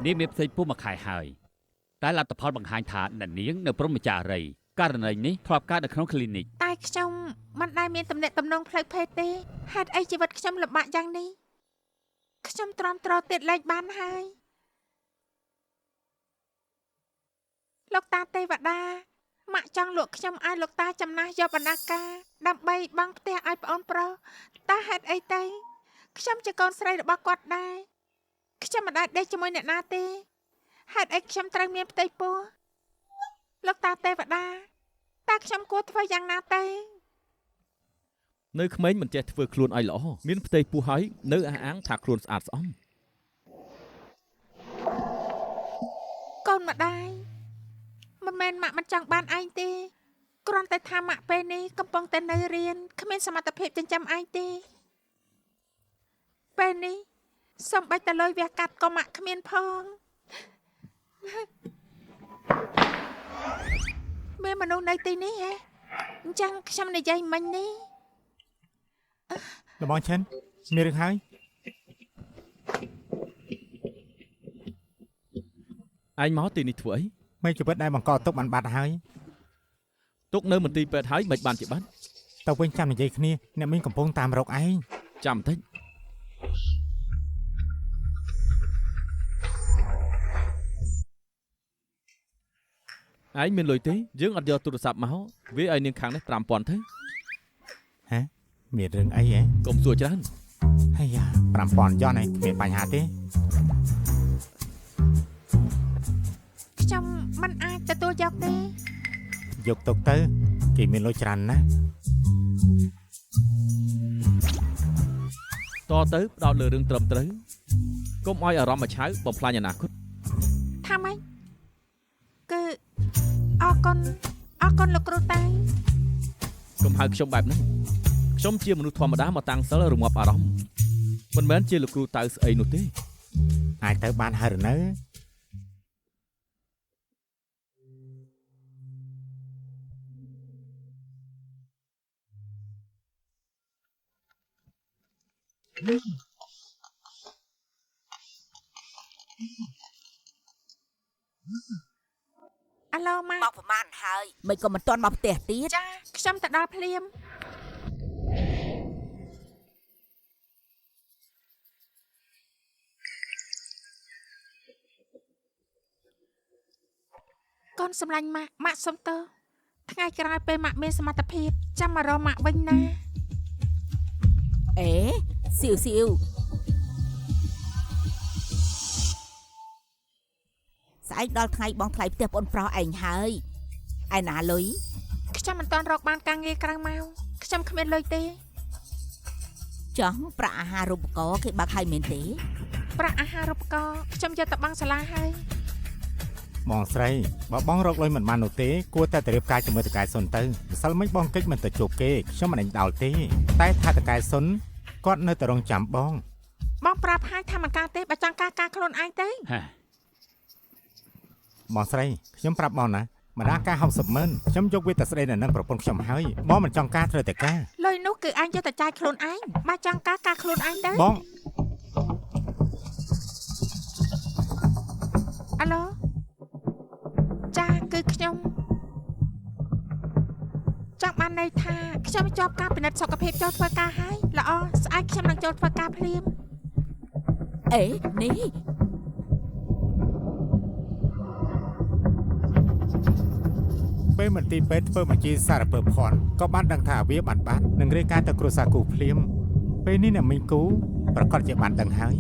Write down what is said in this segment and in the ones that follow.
នេះមានផ្ទៃពោះមកខែហើយតែលទ្ធផលបង្ហាញថាអ្នកនាងនៅព្រមចារីករណីនេះធ្លាប់កើតនៅក្នុង clinic តែខ្ញុំមិនដែលមានតំណែងតំណងផ្លូវភេទទេហេតុអីជីវិតខ្ញុំលំបាកយ៉ាងនេះខ្ញុំទ្រាំទ្រទៀតលែងបានហើយលោកតាទេវតាម៉ាក់ចង់លក់ខ្ញុំឲ្យលោកតាចំណាស់យកបណ្ណាការដើម្បីបង់ផ្ទះឲ្យប្អូនប្រុសតើហេតុអីទៅខ្ញុំជាកូនស្រីរបស់គាត់ដែរខ្ញុំមិនដែលដេកជាមួយអ្នកណាទេហេតុអីខ្ញុំត្រូវមានផ្ទៃពោះលោកតាទេវតាតើខ្ញុំគួរធ្វើយ៉ាងណាទៅនៅក្មេងមិនចេះធ្វើខ្លួនឲ្យល្អមានផ្ទៃពោះហើយនៅអះអាងថាខ្លួនស្អាតស្អំកូនម្ដាយមិនមែនម៉ាក់មិនចង់បានឯងទេគ្រាន់តែថាម៉ាក់ពេលនេះកំពុងតែនៅរៀនគ្មានសមត្ថភាពចិញ្ចឹមឯងទេពេលនេះសំបីតែលុយវះកាត់ក៏ម៉ាក់គ្មានផងមានមនុស្សនៅទីនេះហ៎អញ្ចឹងខ្ញុំនិយាយមិញនេះលបងឈិនមានរឿងហើយឯងមកទីនេះធ្វើអីមេជីវិតដែលបង្កទុកបានបាត់ហើយទុកនៅមន្ទីរពេទ្យហើយមិនបានជាបាត់ទៅវិញចាំនិយាយគ្នាអ្នកមីងកំពុងតាមរកឯងចាំបន្តិចឯងមានលុយទេយើងអត់យកទូរស័ព្ទមកវាឲ្យនាងខាងនេះ 5,000 ទៅហ៎មានរឿងអីហ៎កុំសួរច្រើនហើយយ៉ា 5,000 យកនេះគ្មានបញ្ហាទេខ្ញុំមិនអាចទទួលយកទេយកទុកទៅគេមានលុយច្រើនណាស់តទៅផ្ដោតលើរឿងត្រឹមត្រូវកុំឲ្យអារម្មណ៍មួយឆៅបំផ្លាញអនាគតថាម៉េចគឺអរគុណលោកគ្រូតៃកុំហៅខ្ញុំបែបហ្នឹងខ្ញុំជាមនុស្សធម្មតាមកតាំងសិលរងាប់អារម្មណ៍មិនមែនជាលោកគ្រូតៅស្អីនោះទេអាចទៅបានហើយឬនៅអាឡូម៉ាមកប្រហែលហើយមិនក៏មិនទាន់មកផ្ទះទៀតចាខ្ញុំទៅដល់ភ្លាម កូនសម្លាញ់ម៉ាក់សុំទោសថ្ងៃក្រោយពេលម៉ាក់មានសមត្ថភាពចាំមករកម៉ាក់វិញណាអេស៊ីវស្អែកដល់ថ្ងៃបងថ្លៃផ្ទះបងប្រុសឯងហើយឯណាលុយខ្ញុំមិនទាន់រកបានការងារក្រៅម៉ោងខ្ញុំគ្មានលុយទេចង់ប្រាក់អាហារូបករណ៍គេបើកឲ្យមែនទេប្រាក់អាហារូបករណ៍ខ្ញុំយកទៅបង់សាលាហើយបងស្រីបើបងរកលុយមិនបាននោះទេគួរតែរៀបការជាមួយតកែសុនទៅម្សិលមិញបងកិច្ចមិនទៅជួបគេខ្ញុំមិនដេញដោលទេតែថាតកែសុនគាត់នៅតែរងចាំបងប្រាប់ហើយថាមិនការទេបើចង់ការខ្លួនឯងទៅបងស្រីខ្ញុំប្រាប់បងណាម្ដាការ 60,000 ខ្ញុំយកវាទៅស្ដីនៅនឹងប្រពន្ធខ្ញុំហើយបងមិនចង់ការត្រូវតែការលុយនោះគឺអញយកទៅចាយខ្លួនឯងបើចង់ការខ្លួនឯងទៅបងអាឡូចាគឺខ្ញុំចង់បានន័យថាខ្ញុំជាប់ការពិនិត្យសុខភាពចូលធ្វើការហើយល្អស្អែកខ្ញុំនឹងចូលធ្វើការភ្លាមអេនេះពេលមន្ទីរពេទ្យធ្វើបញ្ជីសារពើភ័ណ្ឌក៏បានដឹងថាវាបានបាត់នឹងរាយការណ៍ទៅគ្រួសារគូភ្លាមពេលនេះអ្នកមីងគូប្រកាសជាបានដឹងហើយ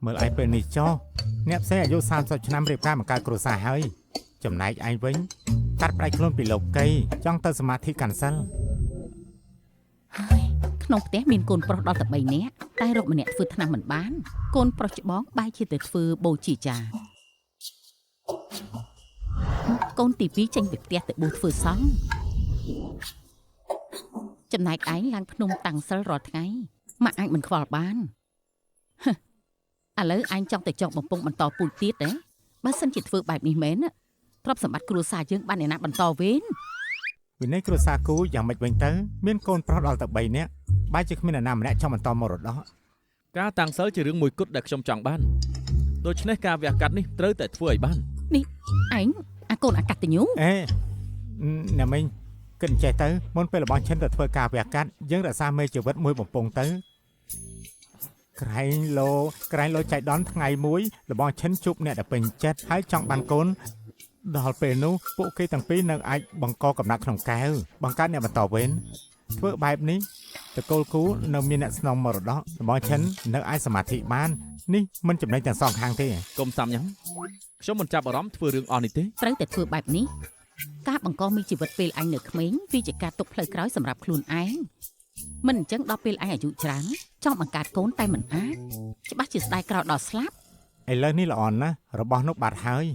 មើលឯងពេលនេះចោះអ្នកផ្សេងអាយុ30ឆ្នាំរៀបការបង្កើតគ្រួសារហើយចំណែកឯងវិញកាត់ផ្ដាច់ខ្លួនពីលោកកៃចង់ទៅសមាធិកាន់សិលហើយក្នុងផ្ទះមានកូនប្រុសដល់តែ3នាក់តែរកម្នាក់ធ្វើថ្នាំមិនបានកូនប្រុសច្បងបែរជាទៅធ្វើបូជាចាកូនទី2ចេញពីផ្ទះទៅបួសធ្វើសង្ឃចំណែកឯងឡើងភ្នំតាំងសិលរាល់ថ្ងៃម៉ាក់អាចមិនខ្វល់បានឥឡូវអញចង់តែចង់បំពង់បន្តពូជទៀតទេបើសិនជាធ្វើបែបនេះមែនទ្រព្យសម្បត្តិគ្រួសារយើងបានអ្នកណាបន្តវេនវិន័យគ្រួសារគូយ៉ាងម៉េចវិញទៅមានកូនប្រុសដល់តែ3នាក់បែរជាគ្មានអ្នកណាម្នាក់ចង់បន្តមរតក ការតាំងសិលជារឿងមួយគត់ដែលខ្ញុំចង់បានដូច្នេះការវះកាត់នេះត្រូវតែធ្វើឲ្យបាន ឯងអាកូនអកតញ្ញូ អេអ្នកមីងគិតចេះទៅមុនពេលរបស់ឈិនទៅធ្វើការវះកាត់យើងរក្សាមេជីវិតមួយបំពង់ទៅក្រែងលោចៃដនថ្ងៃមួយរបស់ឈិនជប់អ្នកដែលពេញចិត្តហើយចង់បានកូនដល់ពេលនោះពួកគេទាំងពីរនៅអាចបង្កកំណត់ក្នុងកែវបង្កើតអ្នកបន្តវេនធ្វើបែបនេះតកូលគូនៅមានអ្នកស្នងមរតករបស់ឈិននៅអាចសមាធិបាននេះមិនចំណេញទាំងសងខាងទេ កុំសាំញ៉ាំខ្ញុំមិនចាប់អារម្មណ៍ធ្វើរឿងអស់នេះទេ ត្រូវតែធ្វើបែបនេះការបង្កមីជីវិតពេលឯងនៅក្មេងវាជាការទុកផ្លូវក្រោយសម្រាប់ខ្លួនឯងមិនអញ្ចឹងដល់ពេលឯងអាយុច្រើនចង់បង្កើតកូនតែមិនអាចច្បាស់ជាស្ដាយក្រោយដល់ស្លាប់ ឥឡូវនេះល្អណាស់របស់នោះបាត់ហើយ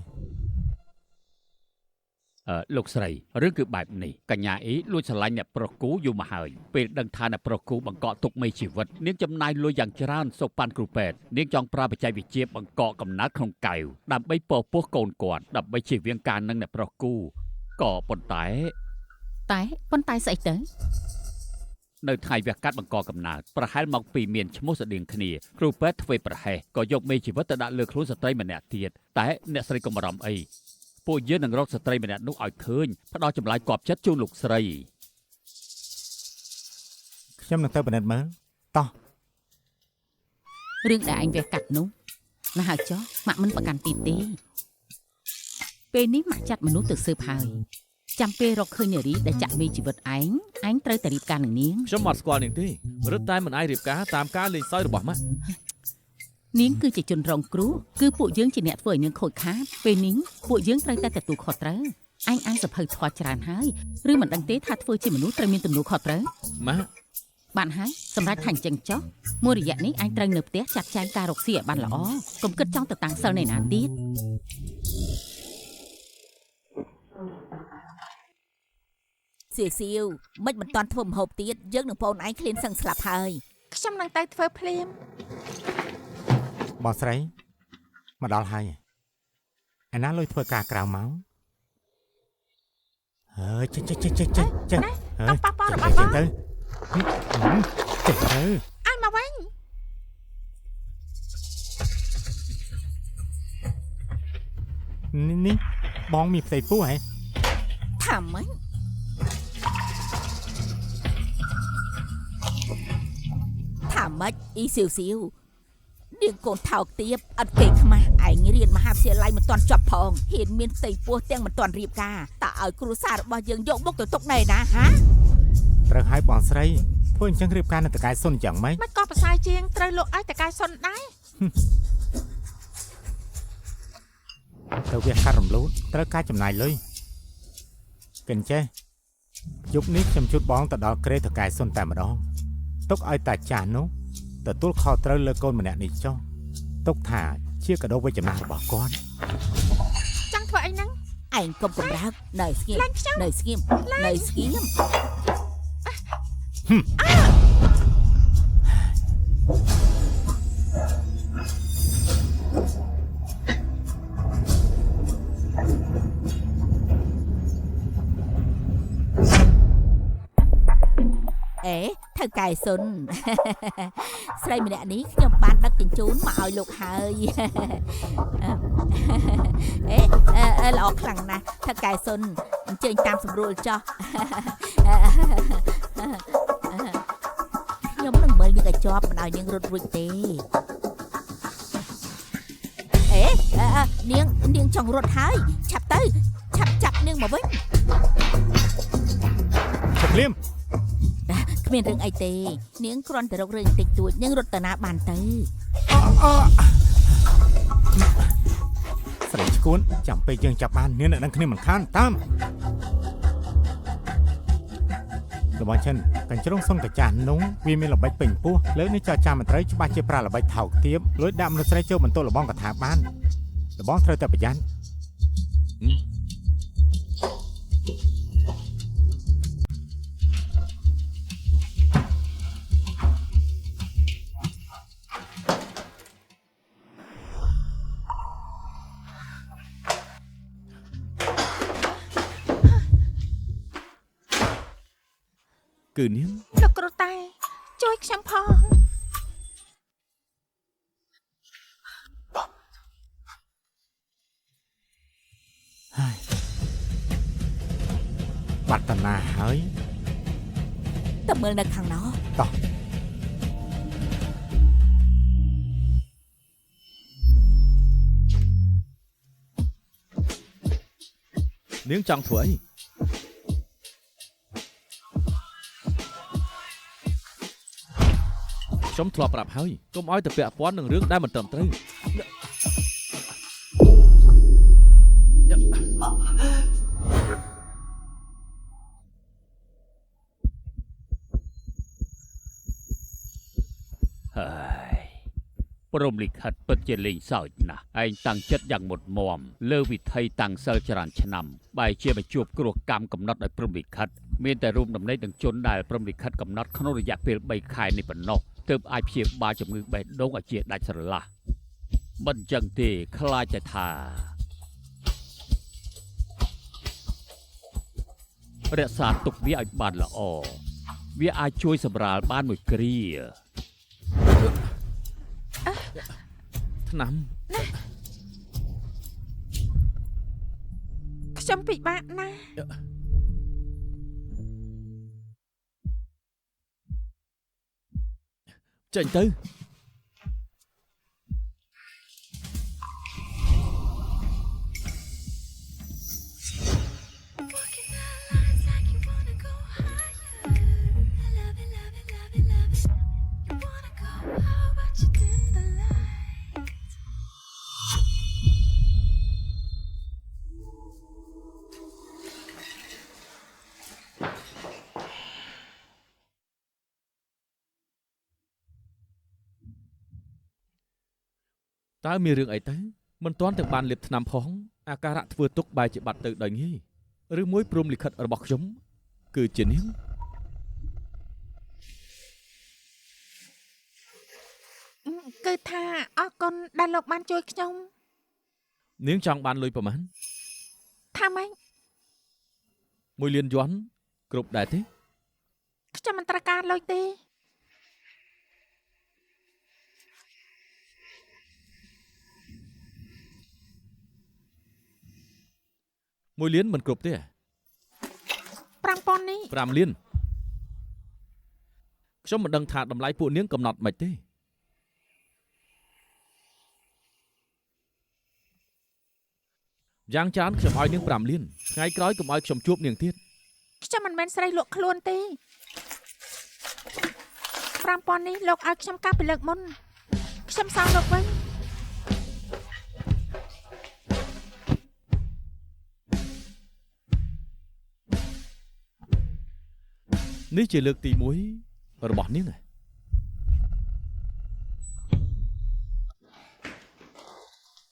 លោកស្រីរឿងគឺបែបនេះកញ្ញាអ៊ីលួចស្រឡាញ់អ្នកប្រុសគូយូរមកហើយពេលដឹងថាអ្នកប្រុសគូបង្កក់ទុកមេជីវិតនាងចំណាយលុយយ៉ាងច្រើនសូកប៉ាន់គ្រូពេទ្យនាងចង់ប្រើបច្ចេកវិទ្យាបង្កក់កំណើតក្នុងកែវដើម្បីពពោះកូនគាត់ដើម្បីជៀសវាងការនឹងអ្នកប្រុសគូក៏ប៉ុន្តែ ប៉ុន្តែស្អីទៅ នៅថ្ងៃវះកាត់បង្កកំណើតប្រហែលមកពីមានឈ្មោះស្តៀងគ្នាគ្រូពេទ្យធ្វើប្រហែសក៏យកមេជីវិតទៅដាក់លើខ្លួនស្ត្រីម្នាក់ទៀតតែអ្នកស្រីកុំបារម្ភអីពួកយើងនឹងរកស្ត្រីម្នាក់នោះឲ្យឃើញផ្ដល់ចម្លើយគប់ចិត្តជូនលោកស្រី ខ្ញុំនឹងទៅពិនិត្យមើលតោះ រឿងដែលឯងវះកាត់នោះណាហើយចុះម៉ាក់មិនប្រកាន់ទីទេពេលនេះម៉ាក់ចាត់មនុស្សទៅស៊ើបហើយចាំពេលរកឃើញនារីដែលចាក់មេជីវិតឯងត្រូវតែរៀបការនឹងនាង ខ្ញុំអត់ស្គាល់នាងទេរឹតតែមិនអាចរៀបការតាមការលេងសើចរបស់ម៉ាក់ នាងគឺជាជនរងគ្រោះគឺពួកយើងជាអ្នកធ្វើឲ្យនាងខូចខាតពេលនេះពួកយើងត្រូវតែទទួលខុសត្រូវឯងអានសភៅធម៌ច្រើនហើយឬមិនដឹងទេថាធ្វើជាមនុស្សត្រូវមានទំនួលខុសត្រូវ ម៉ាក់ បានហើយសម្រាប់ថាអញ្ចឹងចុះមួយរយៈនេះឯងត្រូវនៅផ្ទះចាត់ចែងការរកស៊ីឲ្យបានល្អកុំគិតចង់ទៅតាំងសិលនៅណាទៀត សៀវសៀវមិនមិនតាន់ធ្វើម្ហូបទៀតយើងនឹងបងឯងឃ្លានសឹងស្លាប់ហើយ ខ្ញុំនឹងទៅធ្វើភ្លាម បងស្រីមកដល់ហើយឯណាលុយធ្វើការក្រៅមកចេះต้องប៉ះប៉ះរបស់បង ទៅចេះទៅ អញមកវិញ នេះបងមានផ្ទៃពោះហ៎ ថាម៉េចអ៊ីសៀវសៀវនាងកូនថោកទាបអត់គេខ្មាស់ឯងរៀនមហាវិទ្យាល័យមិនតាន់ចប់ផងហ៊ានមានផ្ទៃពោះទាំងមិនតាន់រៀបការតើឲ្យគ្រួសាររបស់យើងយកមុខទៅទុកណែណាហា ត្រូវឲ្យបងស្រីធ្វើអញ្ចឹងរៀបការនៅតកែសុនយ៉ាងម៉េច មិនក៏ប្រសើរជាងត្រូវលោកឲ្យតកែសុនដែរ ទៅវាខាត់រំលូតត្រូវការចំណាយលុយកិនចេះយប់នេះខ្ញុំជូតបងទៅដល់ក្រេតកែសុនតែម្ដងទុកឲ្យតាចាស់នោះទទួលខុសត្រូវលើកូនម្នាក់នេះចុះទុកថាជាកាដូវិជ្ជមានរបស់គាត់ ចង់ធ្វើអីហ្នឹង ឯងកុំកម្រើកនៅស្ងៀម ឡើងខ្ញុំ នៅស្ងៀមនៅស្ងៀម អេថៅកែសុន ស្រីម្នាក់នេះខ្ញុំបានដឹកជញ្ជូនមកឲ្យលោកហើយ អេល្អខ្លាំងណាស់ថៅកែសុនអញ្ជើញតាមស្រួលចោះ ខ្ញុំនឹងមើលនាងឲ្យជាប់មិនឲ្យនាងរត់រួចទេអេនាងចង់រត់ហើយឆាប់ទៅឆាប់ចាប់នាងមកវិញ ឆ្លៀម គ្មានរឿងអីទេនាងគ្រាន់តែរករឿងបន្តិចតួចនាងរត់ទៅណាបានទៅ ស្រីឈួនចាំពេលយើងចាប់បាននាងនឹងគ្នាមិនខានតាមរបស់ចិនកញ្ជ្រោងសុនកចាស់នងវាមានល្បិចពេញពោះលើនេះចោចាំមន្ត្រីច្បាស់ជាប្រាល្បិចថោកទាបលួចដាក់មនុស្សស្រីចូលបន្ទោលរបស់កថាបានរបស់ត្រូវតែប្រយ័ត្ន គឺនាង លោកគ្រូតែជួយខ្ញុំផង បាត់តាណាហើយ តែមើលនៅខាងណោ តោះ នាងចង់ធ្វើអីខ្ញុំធ្លាប់ប្រាប់ហើយកុំឲ្យទៅពាក់ព័ន្ធនឹងរឿងដែលមិនត្រឹមត្រូវ ហើយព្រមលិខិតពិតជាលេងសើចណាស់ឯងតាំងចិត្តយ៉ាងមុតមមលើវិថីតាំងសិលច្រើនឆ្នាំបែរជាមកជួបគ្រោះកម្មកំណត់ដោយព្រមលិខិតមានតែរួមដំណេកនឹងជនដែលព្រមលិខិតកំណត់ក្នុងរយៈពេល3ខែនេះប៉ុណ្ណោះទើបអាចព្យាបាលជំងឺបេះដូងឲ្យជាដាច់ស្រឡះមិនចឹងទេខ្លាចតែថារក្សាទុកវាឲ្យបានល្អវាអាចជួយសម្រាលបានមួយគ្រា ថ្នាំ ខ្ញុំពិបាកណាស់ ចេញទៅ តើមានរឿងអីទៅមិនទាន់ទាំងបានលាបថ្នាំផងអាការៈធ្វើទុកបែរជាបាត់ទៅដោយងាយឬមួយព្រមលិខិតរបស់ខ្ញុំគឺជានាង គឺថាអរគុណដែលលោកបានជួយខ្ញុំ នាងចង់បានលុយប្រមាណ ថាម៉េច 1 លានយន់គ្រប់ដែរទេ ខ្ញុំមិនត្រូវការលុយទេ 1 លានមិនគ្រប់ទេ 5000នេះ 5 លានខ្ញុំមិនដឹងថាតម្លៃពួកនាងកំណត់មិនទេយ៉ាងច្រើនខ្ញុំឲ្យនាង5 លានថ្ងៃក្រោយកុំឲ្យខ្ញុំជួបនាងទៀត ខ្ញុំមិនមែនស្រីលក់ខ្លួនទេ 5000នេះលោកឲ្យខ្ញុំកាលពីលើកមុនខ្ញុំសងលោកវិញ នេះជាលើកទី1របស់នាង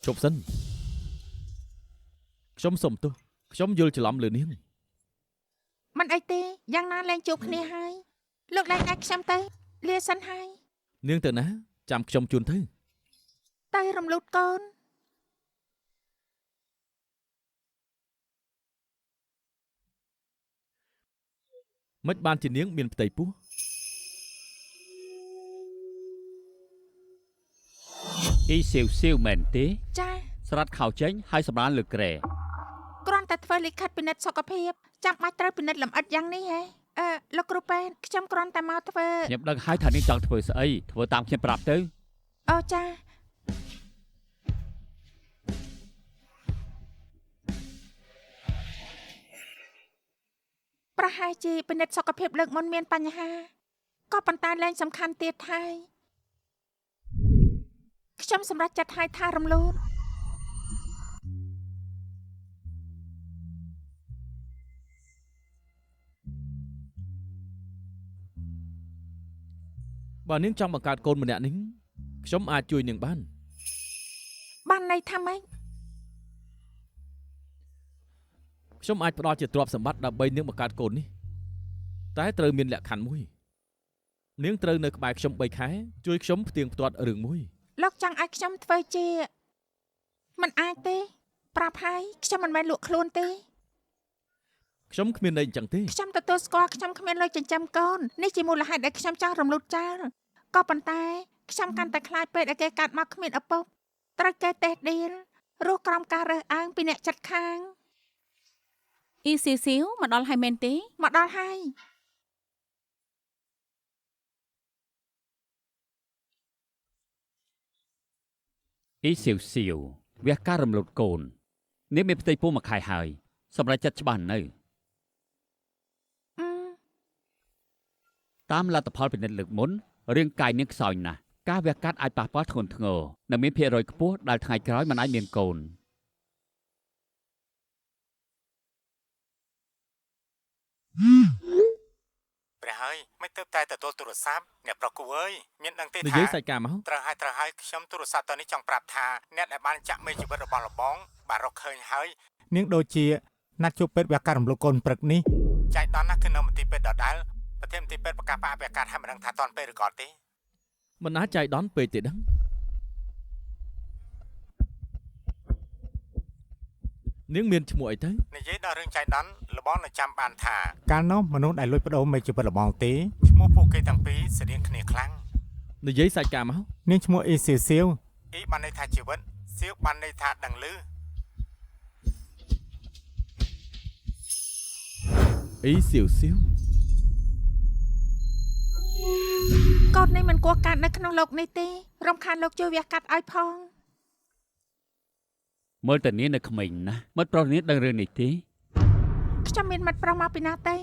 ជប់សិនខ្ញុំសុំទោសខ្ញុំយល់ច្រឡំលើនាង មិនអីទេយ៉ាងណាលែងជួបគ្នាហើយលោកលែងអាចខ្ញុំទៅលាសិនហើយ នាងទៅណាចាំខ្ញុំជូនទៅ ទៅរំលូតកូន មិនបានជានាងមានផ្ទៃពោះ អ៊ីស៊ីវស៊ីវមែនទេ ចា ស្រាត់ខោចេញហើយសម្រានលើក្រែ គ្រាន់តែធ្វើលិខិតពិនិត្យសុខភាពចាំបាច់ត្រូវពិនិត្យលម្អិតយ៉ាងនេះហ៎លោកគ្រូពេទ្យខ្ញុំគ្រាន់តែមកធ្វើ ខ្ញុំដឹងហើយថានាងចង់ធ្វើស្អីធ្វើតាមខ្ញុំប្រាប់ទៅ អូចា ប្រហែលជាពិនិត្យសុខភាពលើកមុនមានបញ្ហាក៏ប៉ុន្តែលែងសំខាន់ទៀតហើយខ្ញុំសម្រេចចាត់ឲ្យថារំលូត បើនាងចង់បង្កើតកូនម្នាក់នេះខ្ញុំអាចជួយនាងបាន បានន័យថាម៉េច ខ្ញុំអាចផ្ដល់ជាទ្រព្យសម្បត្តិដើម្បីនាងបង្កើតកូននេះតែត្រូវមានលក្ខខណ្ឌមួយនាងត្រូវនៅក្បែរខ្ញុំ3ខែជួយខ្ញុំផ្ទៀងផ្ទាត់រឿងមួយ លោកចង់ឲ្យខ្ញុំធ្វើជាមិនអាចទេប្រាប់ហើយខ្ញុំមិនមែនលក់ខ្លួនទេ ខ្ញុំគ្មានន័យអញ្ចឹងទេ ខ្ញុំទទួលស្គាល់ខ្ញុំគ្មានលុយចិញ្ចឹមកូននេះជាមូលហេតុដែលខ្ញុំចង់រំលូតចោលក៏ប៉ុន្តែខ្ញុំកាន់តែខ្លាចពេកដែលគេកាត់មកគ្មានឪពុកត្រូវគេតេះដៀលរស់ក្រោមការរើសអើងពីអ្នកចាត់ខាង អ៊ីស៊ីស៊ីវមកដល់ហើយមែនទេ មកដល់ហើយ អ៊ីស៊ីវស៊ីវវះការរំលត់កូននាងមានផ្ទៃពោះមួយខែហើយសម្រាប់ចិត្តច្បាស់នៅ អឺ តាមលទ្ធផលពិនិត្យលើកមុនរាងកាយនាងខ្សោយណាស់ការវះកាត់អាចប៉ះពាល់ធ្ងន់ធ្ងរនិងមានភាគរយខ្ពស់ដែលថ្ងៃក្រោយមិនអាចមានកូន ព្រះហើយមិនទៅតែទទួលទូរស័ព្ទអ្នកប្រគូអើយមានដឹងទេ និ ថា យាយសាច់ការមក ត្រូវហើយខ្ញុំទូរស័ព្ទតនេះចង់ប្រាប់ថាអ្នកដែលបានចាក់មេជីវិតរបស់លបងបានរកឃើញហើយនាងដូចជាណាត់ជួបពេទ្យវះកាត់រំលកកូនព្រឹកនេះចៃដន្យណាស់គឺនៅមន្ទីរពេទ្យដដែលប្រធានមន្ទីរពេទ្យប្រកាសផ្អាកវះកាត់ហើយមិនដឹងថាតន់ពេលឬក៏ទេ មិនអាចចៃដន្យពេកទេដឹងនាងមានឈ្មោះអីទៅ និយាយដល់រឿងចៃដន្យលបងនៅចាំបានថាកាលនោះមនុស្សដែលលួចបដូរមេជីវិតលបងទេឈ្មោះពួកគេទាំងពីរស្តៀងគ្នាខ្លាំង និយាយសាច់ការមក នាងឈ្មោះអ៊ីសៀវសៀវអ៊ីបានន័យថាជីវិតសៀវបានន័យថាដឹងឮ អ៊ីស៊ីវស៊ីវ កូននេះមិនគួរកើតនៅក្នុងលោកនេះទេរំខានលោកជួយវះកាត់ឲ្យផង មើលតើនាងនៅក្មេងណាស់មិត្តប្រុសនាងដឹងរឿងនេះទេ ខ្ញុំមានមិត្តប្រុសមកពីណាទេ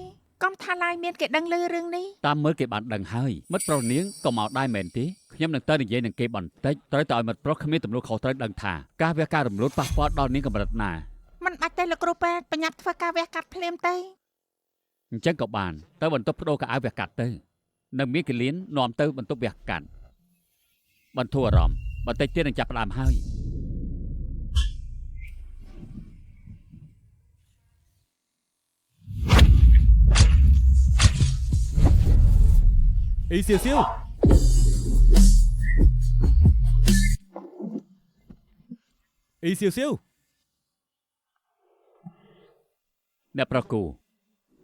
កុំថាឡាយមានគេដឹងឮរឿងនេះ តាមមើលគេបានដឹងហើយមិត្តប្រុសនាងក៏មកដែរមែនទេខ្ញុំនឹងទៅនិយាយនឹងគេបន្តិចត្រូវតែឲ្យមិត្តប្រុសគ្មានទំនួលខុសត្រូវដឹងថាការវះកាត់រំលត់ប៉ះពាល់ដល់នាងកម្រិតណា មិនបាច់ទេលោកគ្រូពេទ្យបញ្ញត្តិធ្វើការវះកាត់ភ្លាមទេ អញ្ចឹងក៏បានទៅបន្ទប់បដូរកៅអៅវះកាត់ទៅនៅមានកលៀននាំទៅបន្ទប់វះកាត់បន្ធូរអារម្មណ៍បន្តិចទៀតនឹងចាប់ផ្ដើមហើយ អ៊ីស៊ីវស៊ីវអ៊ីស៊ីវស៊ីវ អ្នកប្រគូ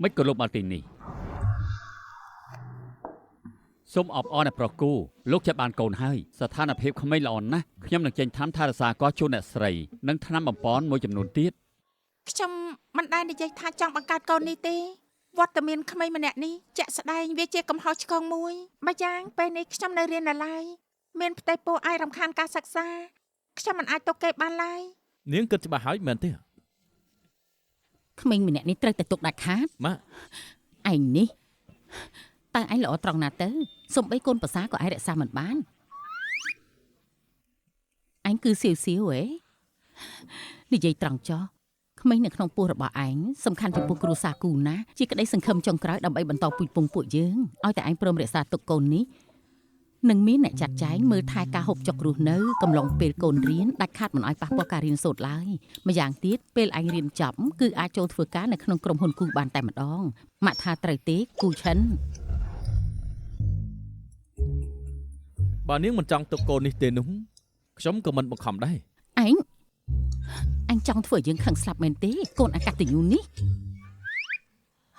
មិនក៏លោកមកទីនេះសូមអបអរអ្នកប្រគូលោកចាប់បានកូនហើយស្ថានភាពក្មេងល្អណាស់ខ្ញុំនឹងចេញថ្នាំថែរក្សាកោះជូនអ្នកស្រីនិងថ្នាំបំពន់មួយចំនួនទៀត ខ្ញុំមិនដែលនិយាយថាចង់បង្កើតកូននេះទេវត្តមានក្មេងម្នាក់នេះជាក់ស្ដែងវាជាកំហុសឆ្គងមួយម្យ៉ាងពេលនេះខ្ញុំនៅរៀននៅឡើយមានផ្ទៃពោះអាចរំខានការសិក្សាខ្ញុំមិនអាចទុកគេបានឡើយ នាងគិតច្បាស់ហើយមែនទេ ក្មេងម្នាក់នេះត្រូវតែទុកដាច់ខាត ម៉ាក់ ឯងនេះតើឯងល្អត្រង់ណាទៅសំបីកូនប្រសាក៏ឯងរក្សាមិនបានឯងគឺសៀវសៀវហ៎និយាយត្រង់ចោះក្មេងនៅក្នុងពោះរបស់ឯងសំខាន់ចំពោះគ្រួសារគូណាជាក្តីសង្ឃឹមចុងក្រោយដើម្បីបន្តពូជពងពួកយើងឲ្យតែឯងព្រមរក្សាទុកកូននេះនឹងមានអ្នកចាត់ចែងមើលថែការហូបចុករស់នៅកំឡុងពេលកូនរៀនដាច់ខាតមិនឲ្យប៉ះពាល់ការរៀនសូត្រឡើយម្យ៉ាងទៀតពេលឯងរៀនចប់គឺអាចចូលធ្វើការនៅក្នុងក្រុមហ៊ុនគូបានតែម្ដងម៉ាក់ថាត្រូវទេគូឈិន បើនាងមិនចង់ទុកកូននេះទេនោះខ្ញុំក៏មិនបង្ខំដែរ ឯងចង់ធ្វើយើងខឹងស្លាប់មែនទេកូនអកតញ្ញូនេះ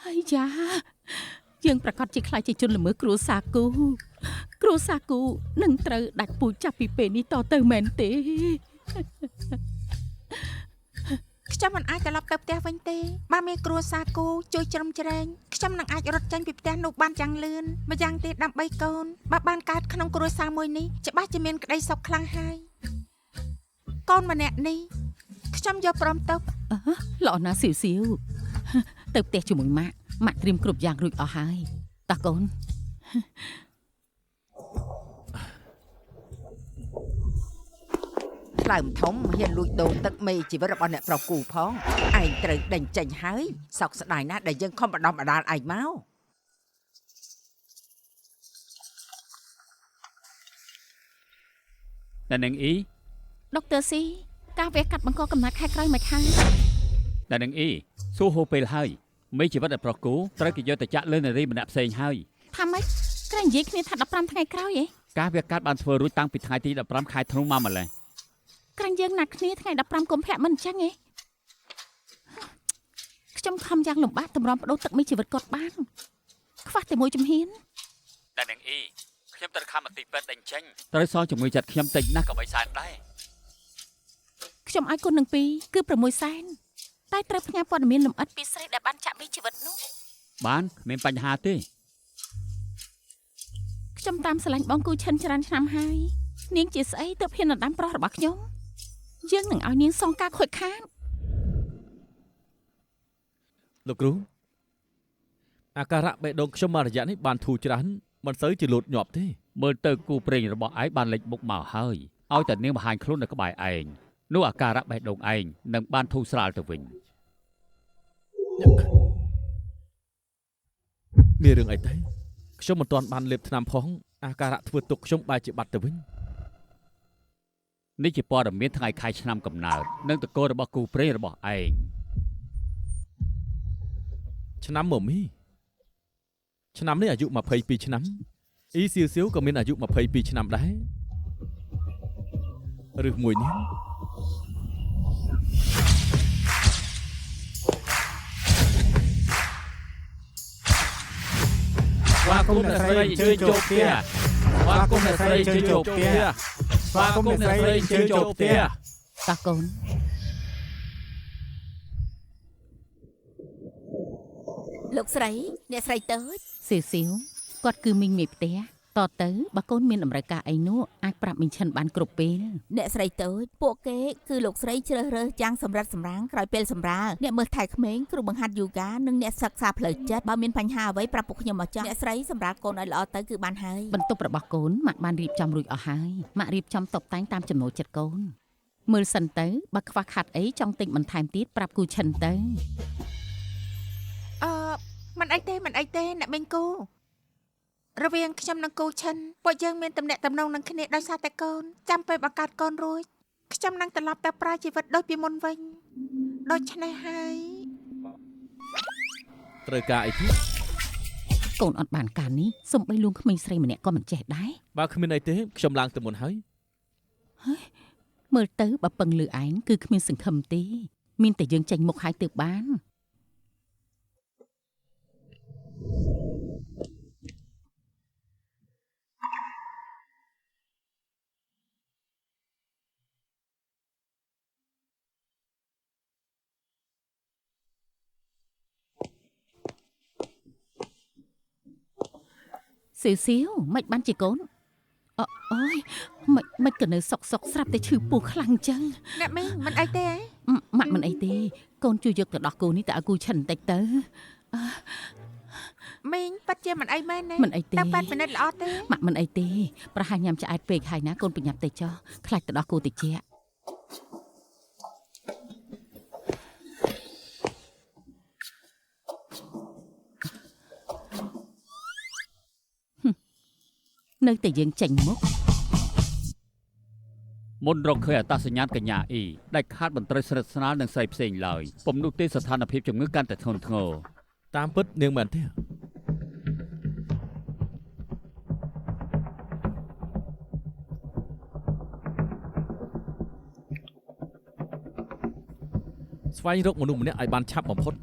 ហើយយ៉ាយើងប្រកាសជាខ្លាចជាជនល្មើសគ្រួសារគូនឹងត្រូវដាច់ពូជចាប់ពីពេលនេះតទៅមែនទេ ខ្ញុំមិនអាចត្រឡប់ទៅផ្ទះវិញទេបើមានគ្រួសារគូជួយជ្រោមជ្រែងខ្ញុំនឹងអាចរត់ចេញពីផ្ទះនោះបានយ៉ាងលឿនម្យ៉ាងទៀតដើម្បីកូនបើបានកើតក្នុងគ្រួសារមួយនេះច្បាស់ជាមានក្តីសុខខ្លាំងហើយកូនម្នាក់នេះខ្ញុំយកព្រមទុក ល្អណាស់សៀវសៀវទៅផ្ទះជាមួយម៉ាក់ត្រៀមគ្រប់យ៉ាងរួចអស់ហើយតោះកូន ថ្លើមធំហ៊ានលួចដូរទឹកមេជីវិតរបស់អ្នកប្រុសគូផងឯងត្រូវដេញចេញហើយសោកស្ដាយណាស់ដែលយើងខំបណ្ដំបណ្ដាលឯងមក តែនឹងអ៊ី ដុកទ័រស៊ីការវះកាត់បង្កកំណត់ខែក្រោយមួយខែ តែនឹងអ៊ីសួរហូរពេលហើយមេជីវិតអ្នកប្រគូត្រូវគេយកទៅចាក់លើនារីម្នាក់ផ្សេងហើយ ថាម៉េចក្រែងនិយាយគ្នាថា15ថ្ងៃក្រោយហ៎ ការវះកាត់បានធ្វើរួចតាំងពីថ្ងៃទី15ខែធ្នូមកម្ល៉េះ ក្រែងយើងណាត់គ្នាថ្ងៃ15កុម្ភៈមិនអញ្ចឹងហ៎ខ្ញុំខំយ៉ាងលំបាកតម្រាំបដូរទឹកមីជីវិតគាត់បានខ្វះតែមួយជំហាន តែនឹងអ៊ីខ្ញុំត្រូវខំមន្ទីរពេទ្យដេញចេញត្រូវសងជាមួយចិត្តខ្ញុំតិចណាស់ក៏បីសែនដែរ ខ្ញុំអាចគុណនឹង2គឺ6សែន តែត្រូវផ្ញើព័ត៌មានលម្អិតពីស្រីដែលបានចាក់មីជីវិតនោះ បានគ្មានបញ្ហាទេ ខ្ញុំតាមស្រឡាញ់បងគូឈិនច្រើនឆ្នាំហើយនាងជាស្អីទៅហ៊ានដណ្ដើមប្រុសរបស់ខ្ញុំយើងនឹងឲ្យនាងសងការខូចខាត លោកគ្រូអាការៈបេះដូងខ្ញុំមួយរយៈនេះបានធូរច្រើនមិនសូវជាលូតញាប់ទេ មើលទៅគូព្រេងរបស់ឯងបានលេចមុខមកហើយឲ្យតែនាងបង្ហាញខ្លួននៅក្បែរឯងនោះអាការៈបេះដូងឯងនឹងបានធូរស្រាលទៅវិញ មានរឿងអីទេខ្ញុំមិនទាន់បានលេបថ្នាំផងអាការៈធ្វើទុកខ្ញុំបែរជាបាត់ទៅវិញ នេះជាព័ត៌មានថ្ងៃខែឆ្នាំកំណើតនិងតកូលរបស់គូព្រេងរបស់ឯង ឆ្នាំមមីឆ្នាំនេះអាយុ22ឆ្នាំអ៊ីសៀវសៀវក៏មានអាយុ22ឆ្នាំដែរឬមួយនេះ ស្វាគមន៍អ្នកស្រីអញ្ជើញចូលផ្ទះស្វាគមន៍អ្នកស្រីអញ្ជើញចូលផ្ទះស្វាគមន៍អ្នកស្រីអញ្ជើញចូលផ្ទះ តោះកូន លោកស្រីអ្នកស្រីតើច សៀវសៀវគាត់គឺមីងមេផ្ទះតទៅបើកូនមានតម្រូវការអីនោះអាចប្រាប់មីងឈិនបានគ្រប់ពេល អ្នកស្រីតើចពួកគេគឺលោកស្រីជ្រើសរើសយ៉ាងសម្រិតសម្រាំងក្រោយពេលសម្រាលអ្នកមើលថែក្មេងគ្រូបង្ហាត់យូហ្គានិងអ្នកសិក្សាផ្លូវចិត្តបើមានបញ្ហាអ្វីប្រាប់ពួកខ្ញុំមកចាស់អ្នកស្រីសម្រាប់កូនឲ្យល្អទៅគឺបានហើយ បន្ទប់របស់កូនម៉ាក់បានរៀបចំរួចអស់ហើយម៉ាក់រៀបចំតុបតែងតាមចំណូលចិត្តកូនមើលសិនទៅបើខ្វះខាតអីចង់ទិញបន្ថែមទៀតប្រាប់គូឈិនទៅ មិនអីទេអ្នកមីងគូរវាងខ្ញុំនិងគូឈិនពួកយើងមានទំនាក់ទំនងនឹងគ្នាដោយសារតែកូនចាំពេលបង្កើតកូនរួចខ្ញុំនឹងត្រឡប់ទៅប្រើជីវិតដូចពីមុនវិញដូច្នេះហើយ ត្រូវការអីទៀត កូនអត់បានការនេះសំបីលួងក្មេងស្រីម្នាក់ក៏មិនចេះដែរ បើគ្មានអីទេខ្ញុំឡើងទៅមុនហើយ មើលទៅបើពឹងលើឯងគឺគ្មានសង្ឃឹមទេមានតែយើងចេញមុខហើយទើបបាន សៀវសៀវមិនបានជាកូនអូយមិនក៏នៅសុកស្រាប់តែឈឺពោះខ្លាំងចឹង អ្នកមីងមិនអីទេហ៎ ម៉ាក់មិនអីទេកូនជួយយកទៅដោះគូនេះទៅឲ្យគូឈិនបន្តិចទៅ មីងប៉ាត់ជាមិនអីមែនទេ មិនអីទេ តែប៉ាត់ពិនិត្យល្អទេ ម៉ាក់មិនអីទេប្រហែលញ៉ាំឆ្អែតពេកហើយណាកូនប្រញាប់ទៅចុះខ្លាចទៅដោះគូតិចនៅតែយើងចេញមុខ មុនរកឃើញអត្តសញ្ញាណកញ្ញាអ៊ីដែលខាតបន្ត្រីស្រិតស្នាលនឹងស្រីផ្សេងឡើយពុំនោះទេស្ថានភាពជំងឺកាន់តែធ្ងន់ធ្ងរ តាមពិតនាងមែនទេស្វែងរកមនុស្សម្នាក់ឲ្យបានឆាប់បំផុត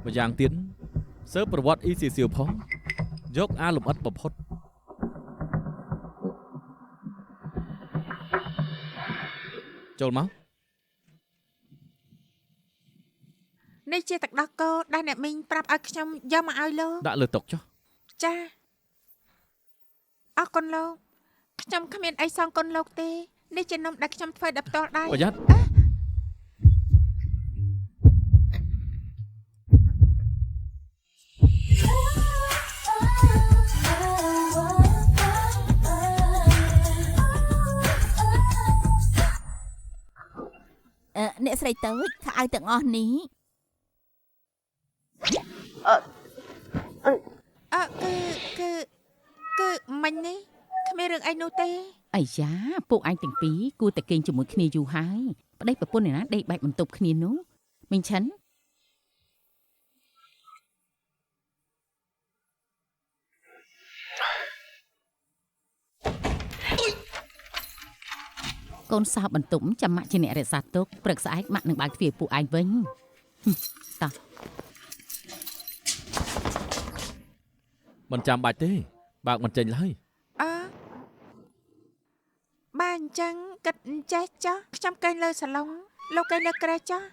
ម្យ៉ាងទៀតសើប្រវត្តិអ៊ីស៊ីសៀវផងយកអាលំអិតបំផុតចូលមក នេះជាទឹកដោះគោដែលអ្នកមីងប្រាប់ឲ្យខ្ញុំយកមកឲ្យលោក ដាក់លើតុចុះ ចាអរគុណលោកខ្ញុំគ្មានអីសងគុណលោកទេនេះជានំដែលខ្ញុំធ្វើដោយផ្ទាល់ដៃ ប្រយ័ត្ន អ្នកស្រីតើចខោអាវទាំងអស់នេះ គឺមិញនេះគ្មានរឿងអីនោះទេ អាយ៉ាពួកឯងទាំងពីរគួរតែគេងជាមួយគ្នាយូរហើយប្តីប្រពន្ធឯណាដេកបែកបន្ទប់គ្នានោះមីងឈិនកូនសោបន្ទប់ចាំម៉ាក់ជាអ្នករក្សាទុកព្រឹកស្អែកម៉ាក់នឹងបើកទ្វារពួកឯងវិញតោះ មិនចាំបាច់ទេបើកមិនចេញឡើយ បើអញ្ចឹងគិតចេះចុះខ្ញុំកេងលើសាឡុង លោកគេលើក្រែចាស់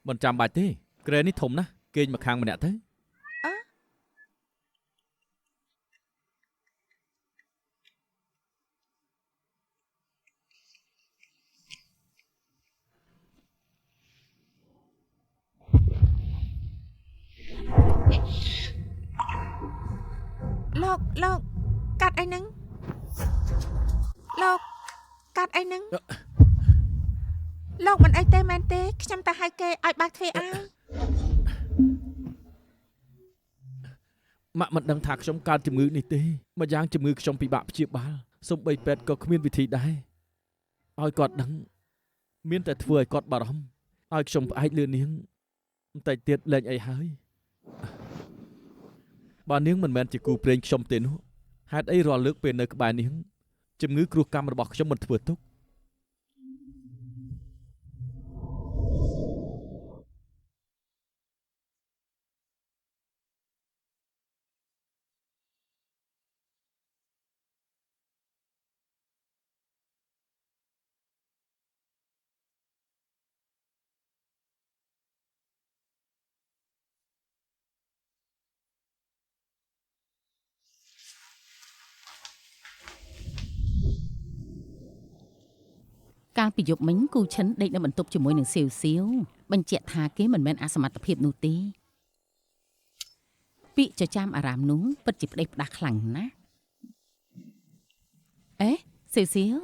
មិនចាំបាច់ទេក្រែនេះធំណាស់គេងមកខាងម្នាក់ទៅ លោកកាត់អីហ្នឹងលោកកាត់អីហ្នឹងលោកមិនអីទេមែនទេខ្ញុំតែហៅគេឲ្យបើកទ្វារឲ្យ ម៉ាក់មិនដឹងថាខ្ញុំកើតជំងឺនេះទេម្យ៉ាងជំងឺខ្ញុំពិបាកព្យាបាលសូម្បីពេទ្យក៏គ្មានវិធីដែរឲ្យគាត់ដឹងមានតែធ្វើឲ្យគាត់បារម្ភឲ្យខ្ញុំផ្អែកលើនាងបន្តិចទៀតលែងអីហើយបើនាងមិនមែនជាគូព្រេងខ្ញុំទេនោះហេតុអីរាល់លើកពេលនៅក្បែរនាងជំងឺគ្រោះកម្មរបស់ខ្ញុំមិនធ្វើទុក កាលពីយប់មិញគូឈិនដេកនៅបន្ទប់ជាមួយនឹងសៀវសៀវបញ្ជាក់ថាគេមិនមែនអសមត្ថភាពនោះទេពាក្យចចាមអារាមនោះពិតជាផ្ដេសផ្ដាស់ខ្លាំងណាស់អេសៀវសៀវ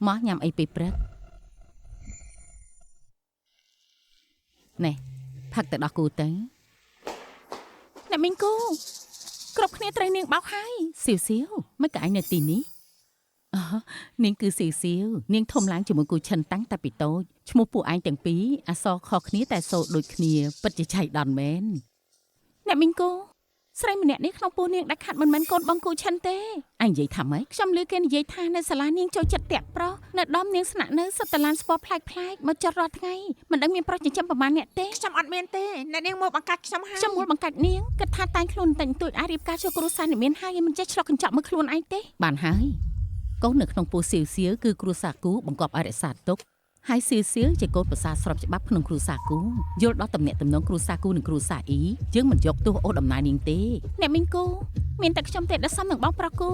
មកញ៉ាំអីពេលព្រឹកណែផឹកទៅដោះគូទៅអ្នកមីងគូគ្រប់គ្នាត្រូវនាងបោកហើយសៀវសៀវមិនក៏ឯងនៅទីនេះ នាងគឺសៀវសៀវនាងធំឡើងជាមួយគូឈិនតាំងតែពីតូចឈ្មោះពួកឯងទាំងពីរអក្សរខុសគ្នាតែសូរដូចគ្នាពិតជាឆៃដនមែនអ្នកមីងគូស្រីម្នាក់នេះក្នុងពោះនាងដាច់ខាត់មិនមែនកូនបងគូឈិនទេឯងនិយាយថាម៉េចខ្ញុំឮគេនិយាយថានៅសាលានាងចូលចិត្តតាក់ប្រុសនៅដំនាងស្នាក់នៅសិតតឡានស្ពណ៌ប្លែកៗមកចត់រាល់ថ្ងៃមិនដឹងមានប្រុសចិញ្ចឹមប្រមាណអ្នកទេ ខ្ញុំអត់មានទេអ្នកនាងមកបង្កាច់ខ្ញុំហើយ ខ្ញុំមកបង្កាច់នាងគិតថាតែងខ្លួនតែងទួចអាចរៀបការចូលគ្រួសារអ្នកមានហើយមិនចេះឆ្លុះកញ្ចក់មើលខ្លួនឯងទេបានហើយកូននៅក្នុងពោះសៀវសៀវគឺគ្រួសារគូបង្កប់ឲ្យរក្សាទុកហើយសៀវសៀវជាកូនប្រសារស្របច្បាប់ក្នុងគ្រួសារគូយល់ដល់តំណែងតំណងគ្រួសារគូនិងគ្រួសារអ៊ីយើងមិនយកទោសអូដំណើរនាងទេអ្នកមីងគូមានតែខ្ញុំទេដែលសមនឹងបងប្រុសគូ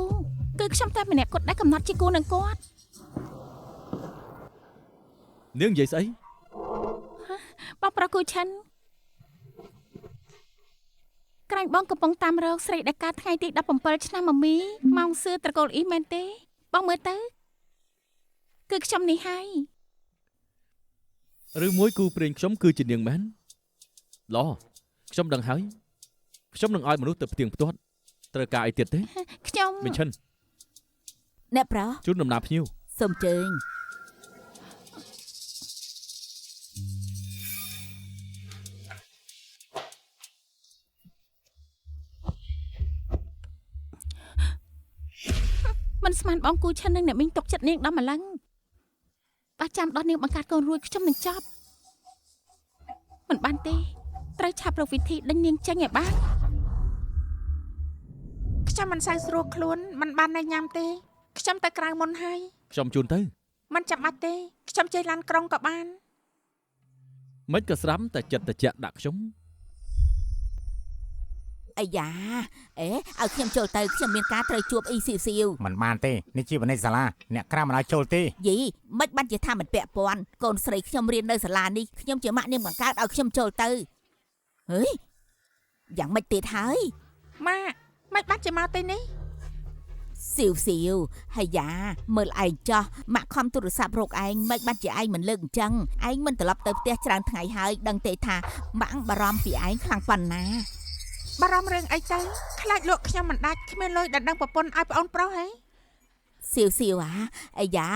គឺខ្ញុំតែម្នាក់គាត់ដែលកំណត់ជាគូនឹងគាត់ នាងនិយាយស្អី បងប្រុសគូឈិនក្រែងបងកំពុងតាមរកស្រីដែលកើតថ្ងៃទី17ឆ្នាំមមីម៉ោងសឿត្រកូលអ៊ីមែនទេបងមើលទៅគឺខ្ញុំនេះហើយ ឬមួយគូព្រេងខ្ញុំគឺជានាងមែនឡោះខ្ញុំដឹងហើយខ្ញុំនឹងឲ្យមនុស្សទៅផ្ទៀងផ្ទាត់ត្រូវការអីទៀតទេ ខ្ញុំ មីឈិន អ្នកប្រុស ជូនដំណើរភ្ញៀវ សូមអញ្ជើញ មិនស្មានបងគូឈិននឹងអ្នកមីងຕົកចិត្តនាងដល់ម្លឹងបើចាំដល់នាងបង្កើតកូនរួចខ្ញុំនឹងចប់មិនបានទេត្រូវឆាប់រកវិធីដេញនាងចេញឲ្យបាន ខ្ញុំមិនសូវស្រួលខ្លួនមិនបាននៅញ៉ាំទេខ្ញុំទៅក្រៅមុនហើយ ខ្ញុំជូនទៅ មិនចាំបាច់ទេខ្ញុំជិះឡានក្រុងក៏បាន មិនក៏ស្រាំតែចិត្តត្រជាក់ដាក់ខ្ញុំ អាយ៉ាអេឲ្យខ្ញុំចូលទៅខ្ញុំមានការត្រូវជួបអ៊ីស៊ីស៊ីវ មិនបានទេនេះជាវិន័យសាលាអ្នកក្រៅមិនឲ្យចូលទេ យីមិនបានជាថាមិនពាក់ព័ន្ធកូនស្រីខ្ញុំរៀននៅសាលានេះខ្ញុំជាម៉ាក់នាងបង្កើតឲ្យខ្ញុំចូលទៅហេយ៉ាងម៉េចទៀតហើយ ម៉ាក់មិនបាច់ជាមកទីនេះ ស៊ីវស៊ីវហើយយ៉ាមើលឯងចោះម៉ាក់ខំទូរស័ព្ទរកឯងមិនបានជាឯងមិនលើកអញ្ចឹងឯងមិនត្រឡប់ទៅផ្ទះច្រើនថ្ងៃហើយដឹងទេថាម៉ាក់បារម្ភពីឯងខ្លាំងប៉ុណ្ណា បារម្ភរឿងអីទៅខ្លាចលក់ខ្ញុំមិនដាច់គ្មានលុយដែលដឹងប្រពន្ធឲ្យប្អូនប្រុសហី ស៊ីវស៊ីវអាយ៉ា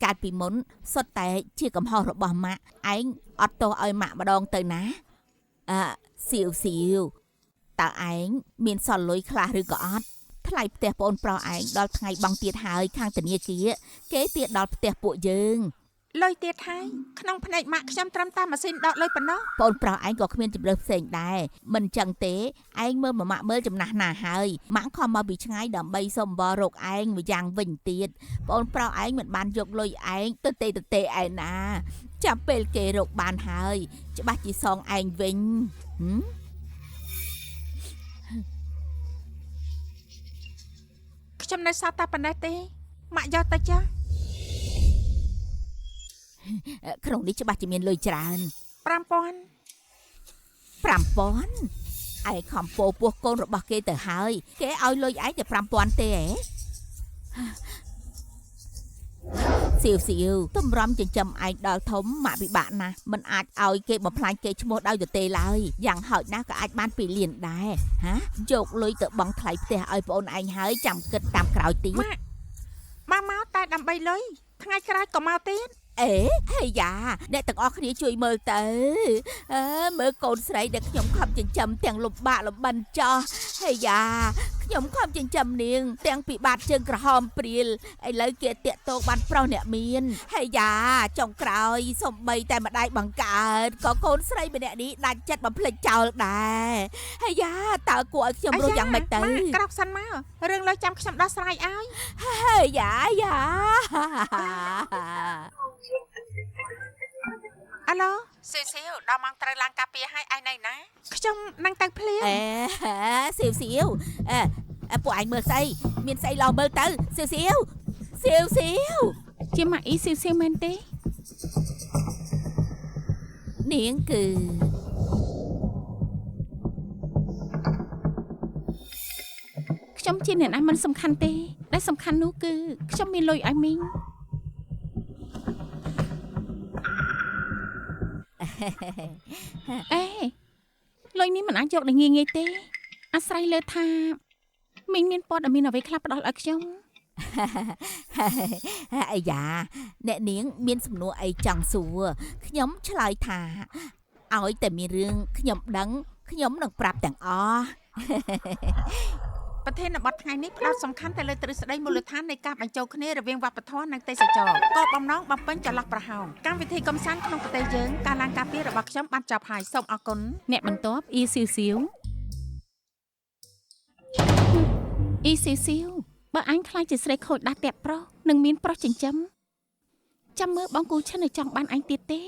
កាលពីមុនសុទ្ធតែជាកំហុសរបស់ម៉ាក់ឯងអត់ទោសឲ្យម៉ាក់ម្ដងទៅណាស៊ីវស៊ីវតើឯងមានសល់លុយខ្លះឬក៏អត់ថ្លៃផ្ទះប្អូនប្រុសឯងដល់ថ្ងៃបង់ទៀតហើយខាងធនាគារគេទៀតដល់ផ្ទះពួកយើង លុយទៀតហើយក្នុងភ្នែកម៉ាក់ខ្ញុំត្រឹមតែម៉ាស៊ីនដកលុយប៉ុណ្ណោះ ប្អូនប្រុសឯងក៏គ្មានជំរឿផ្សេងដែរមិនចឹងទេឯងមើលម៉ាក់មើលចំណាស់ណាហើយម៉ាក់ខំមកពីឆ្ងាយដើម្បីសុំបររកឯងមួយយ៉ាងវិញទៀតប្អូនប្រុសឯងមិនបានយកលុយឯងទៅទេឯណា ចាំពេលគេរកបានហើយច្បាស់ជាសងឯងវិញហឹម ខ្ញុំនៅសល់តែប៉ុណ្ណេះទេម៉ាក់យកទៅចា ក្នុងនេះច្បាស់ជាមានលុយច្រើន 5000 5000ឯងខំពោពោះកូនរបស់គេទៅហើយគេឲ្យលុយឯងតែ5000ទេហ៎សៀវតម្រាំចិញ្ចឹមឯងដល់ធំម៉ាក់ពិបាកណាស់មិនអាចឲ្យគេបំផ្លាញគេឈ្មោះដោយទទេឡើយយ៉ាងហោចណាស់ក៏អាចបាន2លានដែរហាយកលុយទៅបង់ថ្លៃផ្ទះឲ្យប្អូនឯងហើយចាំគិតតាមក្រោយទៀត ម៉ាក់មកតែដើម្បីលុយថ្ងៃក្រោយក៏មកទៀត អេហើយយ៉ាអ្នកទាំងអស់គ្នាជួយមើលទៅមើលកូនស្រីដែលខ្ញុំខំចិញ្ចឹមទាំងលំបាកលំបិនចោះហើយយ៉ាខ្ញុំខំចិញ្ចឹមនាងទាំងពីបាតជើងក្រហមព្រាលឥឡូវគេតាក់ទងបានប្រុសអ្នកមានហើយយ៉ាចុងក្រោយសំបីតែម្ដាយបង្កើតក៏កូនស្រីម្នាក់នេះដាច់ចិត្តបំភ្លេចចោលដែរហើយយ៉ាតើគួរឲ្យខ្ញុំរស់យ៉ាងម៉េចទៅ ម៉ាក់ក្រោកសិនមករឿងលុយចាំខ្ញុំដោះស្រាយឲ្យ ហើយយ៉ា អាឡូសៀវដល់ម៉ោងត្រូវឡើងការពារឲ្យឯងនៅណាខ្ញុំនឹងទៅភ្លាម សៀវពួកឯងមើលស្អីមានស្អីឡោមើលទៅសៀវជាម៉ាក់អ៊ីសៀវមែនទេ នាងគឺ ខ្ញុំជាអ្នកណាមិនសំខាន់ទេដែលសំខាន់នោះគឺខ្ញុំមានលុយឲ្យមីង អេលុយនេះមិនអាចយកដល់ងាយទេអាស្រ័យលើថាមីងមានព័ត៌មានអ្វីខ្លះផ្ដល់ឲ្យខ្ញុំ អាយ៉ាអ្នកនាងមានសំណួរអីចង់សួរខ្ញុំឆ្លើយថាឲ្យតែមានរឿងខ្ញុំដឹងខ្ញុំនឹងប្រាប់ទាំងអស់ ប្រធានបទថ្ងៃនេះផ្ដោតសំខាន់ទៅលើទ្រឹស្ដីមូលដ្ឋាននៃការបញ្ចូលគ្នារវាងវប្បធម៌និងទេសចរណ៍គោលបំណងបំពេញចន្លោះប្រហោងកម្មវិធីកំសាន្តក្នុងប្រទេសយើងការឡើងការពាររបស់ខ្ញុំបានចប់ហើយសូមអរគុណ អ្នកបន្ទាប់អ៊ីសៀវបើអញខ្លាចជាស្រីខូចដាស់តាក់ប្រុសនឹងមានប្រុសចិញ្ចឹមចាំមើលបងគូឈិននៅចង់បានអញទៀតទេ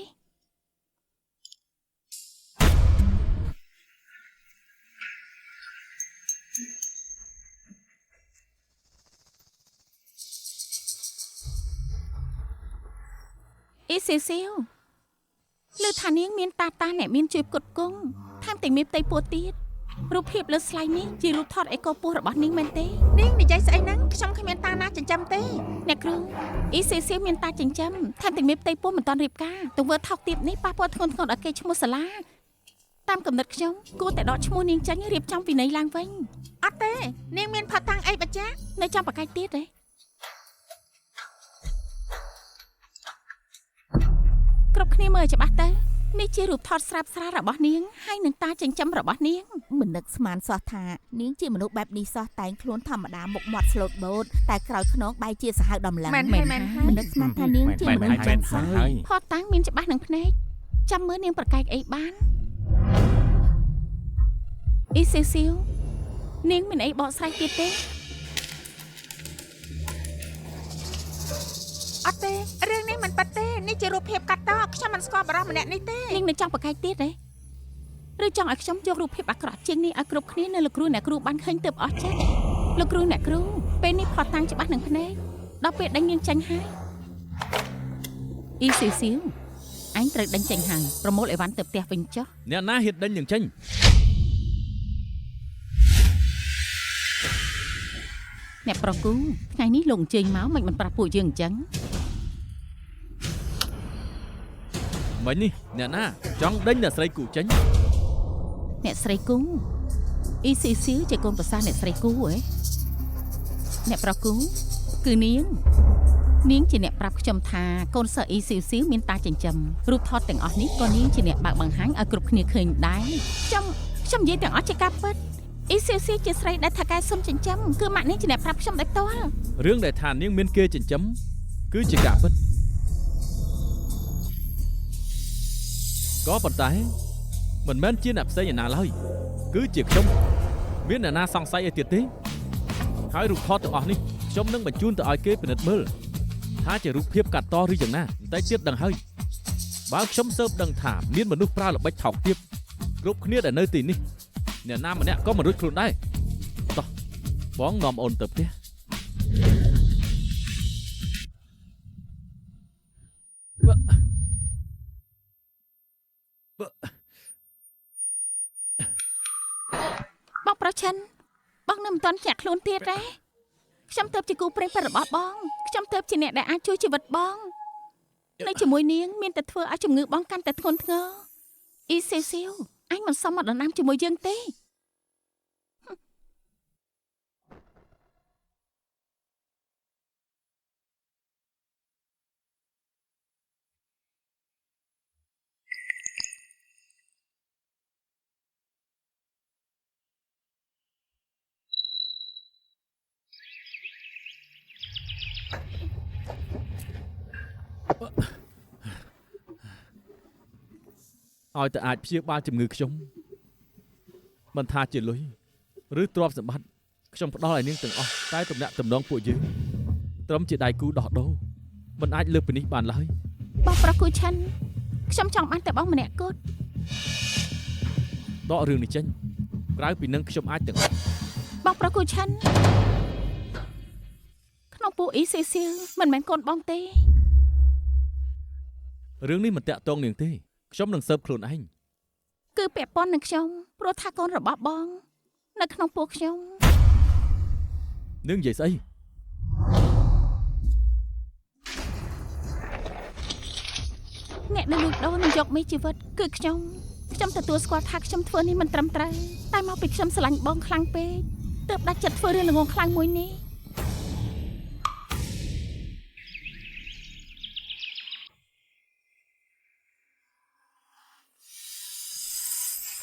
អ៊ីសៀវលើថានាងមានតាអ្នកមានជួយផ្គត់ផ្គង់ថែមទាំងមានផ្ទៃពោះទៀតរូបភាពលើស្លាយនេះជារូបថតអេកូពោះរបស់នាងមែនទេ នាងនិយាយស្អីហ្នឹងខ្ញុំគ្មានតាណាចិញ្ចឹមទេ អ្នកគ្រូអ៊ីសៀវមានតាចិញ្ចឹមថែមទាំងមានផ្ទៃពោះមិនតាន់រៀបការទង្វើថោកទាបនេះប៉ះពាល់ធ្ងន់ធ្ងរដល់កេរ្តិ៍ឈ្មោះសាលាតាមកំណត់ខ្ញុំគួរតែដកឈ្មោះនាងចេញរៀបចំវិន័យឡើងវិញ អត់ទេនាងមានផាត់តាំងអីបញ្ជាក់ នៅចាំបកាយទៀតទេគ្រប់គ្នាមើលច្បាស់ទៅនេះជារូបថតស្រាប់ស្រាលរបស់នាងហើយនឹងតាចិញ្ចឹមរបស់នាង មិននឹកស្មានសោះថានាងជាមនុស្សបែបនេះសោះតែងខ្លួនធម្មតាមុខមាត់ស្លូតបូតតែក្រោយខ្នងបែរជាសាហាវដំឡើង មែនហើយ មិននឹកស្មានថានាងជាមនុស្សចឹងសោះ ផតតាំងមានច្បាស់នឹងភ្នែកចាំមើលនាងប្រកែកអីបានអ៊ីសៀវនាងមានអីបកស្រាយទៀតទេ អត់ទេរឿងនេះមិនប៉ិតទេនេះជារូបភាពកាត់តខ្ញុំមិនស្គាល់បរិសម្នាក់នេះទេ នាងនៅចង់ប្រកែកទៀតទេឬចង់ឲ្យខ្ញុំយករូបភាពអាក្រក់ជាងនេះឲ្យគ្រប់គ្នានៅលោកគ្រូអ្នកគ្រូបានឃើញទើបអស់ចិត្តលោកគ្រូអ្នកគ្រូពេលនេះផតតាំងច្បាស់នឹងភ្នែកដល់ពេលដេញនាងចាញ់ហើយអ៊ីសៀវអញត្រូវដេញចាញ់ហើយប្រមូលអីវ៉ាន់ទៅផ្ទះវិញចុះ អ្នកណាហ៊ានដេញនឹងចេញ អ្នកប្រុសគូថ្ងៃនេះលោកអញ្ជើញមកមិនប្រាប់ពួកយើងអញ្ចឹង មិញនេះអ្នកណាចង់ដេញអ្នកស្រីគូចេញ អ្នកស្រីគូអ៊ីសៀវជាកូនប្រសាអ្នកស្រីគូហ៎អ្នកប្រុសគូគឺនាងជាអ្នកប្រាប់ខ្ញុំថាកូនសិស្សអ៊ីសៀវមានតាចិញ្ចឹមរូបថតទាំងអស់នេះក៏នាងជាអ្នកបើកបង្ហាញឲ្យគ្រប់គ្នាឃើញដែរខ្ញុំនិយាយទាំងអស់ជាការពិតអ៊ីសៀវជាស្រីដែលថាកែសុំចិញ្ចឹមគឺម៉ាក់នាងជាអ្នកប្រាប់ខ្ញុំដោយផ្ទាល់ រឿងដែលថានាងមានគេចិញ្ចឹមគឺជាការពិតក៏ប៉ុន្តែមិនមែនជាអ្នកផ្សេងឯណាឡើយគឺជាខ្ញុំមានអ្នកណាសង្ស័យអីទៀតទេហើយរូបថតទាំងអស់នេះខ្ញុំនឹងបញ្ជូនទៅឲ្យគេពិនិត្យមើលថាជារូបភាពកាត់តឬយ៉ាងណាបន្តិចទៀតដឹងហើយ បើខ្ញុំសើបដឹងថាមានមនុស្សប្រើល្បិចថោកទាបគ្រប់គ្នាដែលនៅទីនេះអ្នកណាម្នាក់ក៏មិនរួចខ្លួនដែរតោះបងនាំអូនទៅផ្ទះបងប្រឆិនបងនៅមិនទាន់ចាក់ខ្លួនទៀតទេខ្ញុំទៅជាគូព្រេងរបស់បងខ្ញុំទៅជាអ្នកដែលអាចជួយជីវិតបងនៅជាមួយនាងមានតែធ្វើឲ្យជំងឺបងកាន់តែធ្ងន់ធ្ងរអ៊ីសេសៀវអញមិនសមមកដណ្ដើមជាមួយយើងទេឲ្យតែអាចព្យាបាលជំងឺខ្ញុំមិនថាជាលុយឬទ្រព្យសម្បត្តិខ្ញុំផ្ដល់ឲ្យនាងទាំងអស់តែតំណាក់តំណងពួកយើងត្រឹមជាដៃគូដោះដូរមិនអាចលើសពីនេះបានឡើយបងប្រគូឆិនខ្ញុំចង់បានតែបងម្នាក់គត់ដករឿងនេះចេញក្រៅពីនឹងខ្ញុំអាចទាំងអស់បងប្រគូឆិនក្នុងពួកអ៊ីសេសៀលមិនមែនកូនបងទេរឿងនេះមិនតាក់ទងនាងទេខ្ញុំនឹងស៊ើបខ្លួនឯងគឺពាក់ព័ន្ធនឹងខ្ញុំព្រោះថាកូនរបស់បងនៅក្នុងពួកខ្ញុំនឹងនិយាយស្អីអ្នកដែលលួចដូរនិងយកមេជីវិតគឺខ្ញុំទទួលស្គាល់ថាខ្ញុំធ្វើនេះមិនត្រឹមត្រូវតែមកពីខ្ញុំស្រឡាញ់បងខ្លាំងពេកទើបដាច់ចិត្តធ្វើរឿងល្ងងខ្លាំងមួយនេះ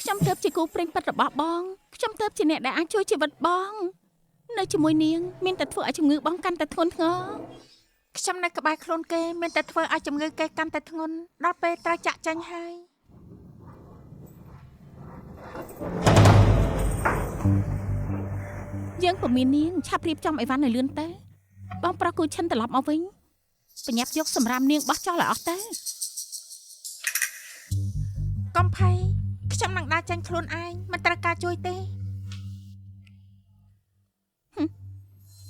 ខ្ញុំទើបជាគូព្រេងពិតរបស់បងខ្ញុំទើបជាអ្នកដែលអាចជួយជីវិតបងនៅជាមួយនាងមានតែធ្វើឲ្យជំងឺបងកាន់តែធ្ងន់ធ្ងរខ្ញុំនៅក្បែរខ្លួនគេមានតែធ្វើឲ្យជំងឺគេកាន់តែធ្ងន់ដល់ពេលត្រូវចាក់ចាញ់ហើយយើងពុំមាននាងឆាប់រៀបចំអីវ៉ាន់ឲ្យលឿនទៅបងប្រុសគូឈិនត្រឡប់មកវិញបញ្ញាប់យកសម្រាប់នាងបោះចោលឲ្យអស់ទៅកំភៃខ្ញុំនឹងដើរចាញ់ខ្លួនឯងមិនត្រូវការជួយទេ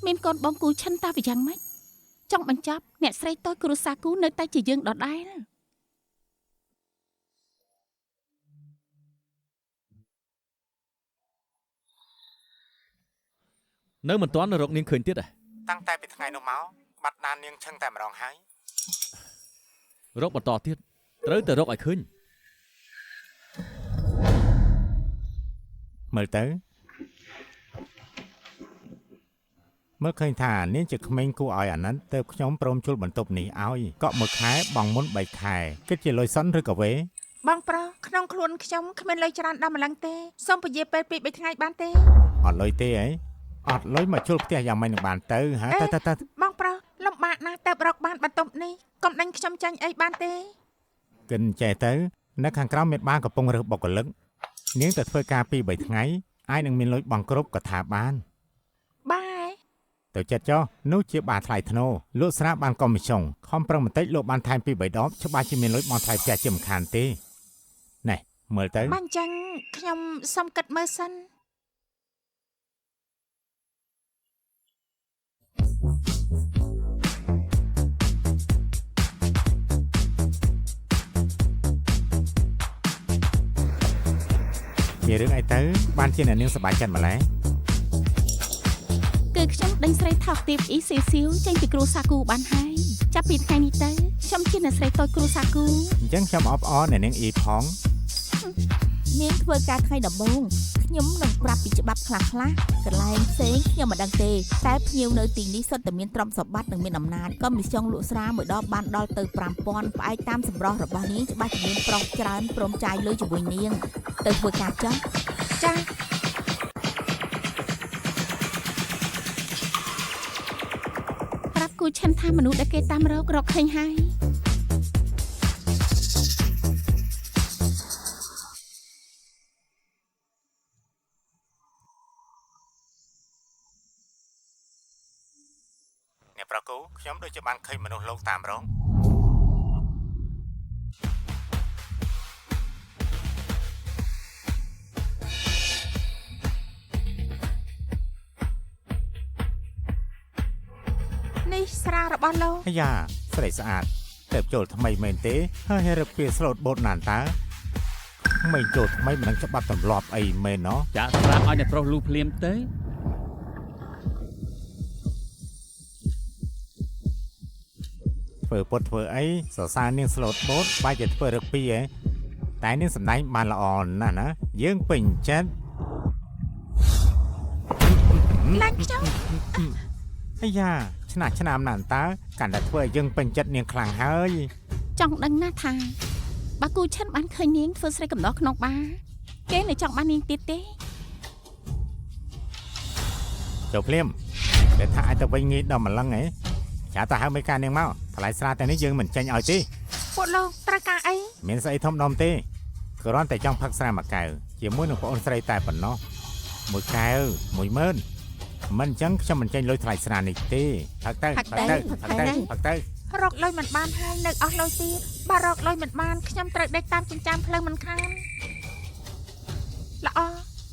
មានកូនបងគូឈិនតាវាយ៉ាងម៉េចចង់បញ្ចប់អ្នកស្រីតូចគ្រូសាគូនៅតែជាយើងដដែលនៅមិនទាន់រកនាងឃើញទៀតទេតាំងតែពីថ្ងៃនោះមកបាត់ដាននាងឈឹងតែម្ដងហើយរកបន្តទៀតត្រូវតែរកឲ្យឃើញមើលទៅមើលឃើញថានាងជាក្មេងគួរឲ្យអាណិតទើបខ្ញុំព្រមជួលបន្ទប់នេះឲ្យកក់មួយខែបង់មុន3ខែគិតជាលុយសុនឬក៏វេបងប្រុសក្នុងខ្លួនខ្ញុំគ្មានលុយច្រើនដល់ម្លឹងទេសូមពជាពេល2 3ថ្ងៃបានទេអត់លុយទេហីអត់លុយមកជួលផ្ទះយ៉ាងម៉េចនឹងបានទៅហ៎ទៅបងប្រុសលំបាកណាស់ទៅរកបានបន្ទប់នេះកុំដេញខ្ញុំចាញ់អីបានទេគិនចេះទៅនៅខាងក្រៅមានបានកំពុងរើសបុគ្គលិកនាងទៅធ្វើការ2 3ថ្ងៃអាចនឹងមានលុយបង់គ្រប់ក៏ថាបានបាយទៅចិត្តចុះនោះជាបាថ្លៃធ្នូលក់ស្រាបានកុំមីឆុងខំប្រឹងបន្តិចលក់បានថែម2 3ដបច្បាស់ជាមានលុយបង់ថ្លៃផ្ទះជាមិនខានទេណែមើលទៅបានចឹងខ្ញុំសុំគិតមើលសិនជារឿងអីទៅបានជាអ្នកនាងសប្បាយចិត្តម្ល៉េះគឺខ្ញុំដេញស្រីថោកទាបអ៊ីសេស៊ីវចេញពីគ្រូសាគូបានហើយចាប់ពីថ្ងៃនេះទៅខ្ញុំជាអ្នកស្រីតូចគ្រូសាគូអញ្ចឹងខ្ញុំអបអរអ្នកនាងអ៊ីផងនាងធ្វើការថ្ងៃដំបូងខ្ញុំនឹងប្រាប់ពីច្បាប់ខ្លះៗកន្លែងផ្សេងខ្ញុំមិនដឹងទេតែភ្ញៀវនៅទីនេះសុទ្ធតែមានទ្រព្យសម្បត្តិនិងមានអំណាចក៏មីសុងលក់ស្រាមួយដបបានដល់ទៅ 5000 ផ្អែកតាមសម្រស់របស់នាងច្បាស់ជាមានប្រុសច្រើនព្រមចាយលុយជាមួយនាងទៅធ្វើការចុះចាប្រាប់គូឈិនថាមនុស្សដែលគេតាមរកឃើញហើយប្រគូខ្ញុំដូចជាបានឃើញមនុស្សលោកតាមរង នេះស្រារបស់លោក អាយ៉ាស្រីស្អាតតែចូលថ្មីមែនទេហើយរឹកពីស្លូតបូតណានតើមិនចូលថ្មីមិនដឹងច្បាប់ទម្លាប់អីមែនណោះ ចាក់ស្រាប់ឲ្យអ្នកប្រុសលូភ្លាមទៅ ធ្វើពុតធ្វើអីសរសើរនាងស្លូតបូតបែរជាធ្វើរឹកពីឯងតែនាងសម្ដែងបានល្អណាស់ណាយើងពេញចិត្ត ឡើងខ្ញុំ អាយ៉ាឆ្នាំណានតើកាន់តែធ្វើឲ្យយើងពេញចិត្តនាងខ្លាំងហើយ ចង់ដឹងណាស់ថាបើគូឈិនបានឃើញនាងធ្វើស្រីកំដរក្នុងបារគេនៅចង់បាននាងទៀតទេ ចូលភ្លាមតែថាឲ្យទៅវិញងាយដល់ម្លឹងហ៎ចាទៅហៅមេការនាងមកថ្លៃស្រាតែនេះយើងមិនចាញ់ឲ្យទេ ពួកលោកត្រូវការអី មានស្អីធំដុំទេគ្រាន់តែចង់ផឹកស្រាមួយកែវជាមួយនឹងប្អូនស្រីតែប៉ុណ្ណោះមួយកែវ10000មិនអញ្ចឹងខ្ញុំមិនចាញ់លុយថ្លៃស្រានេះទេផឹកទៅ រកលុយមិនបានហើយនៅអស់លុយទៀតបើរកលុយមិនបានខ្ញុំត្រូវដេកតាមចិញ្ចើមផ្លូវមិនខានល្អ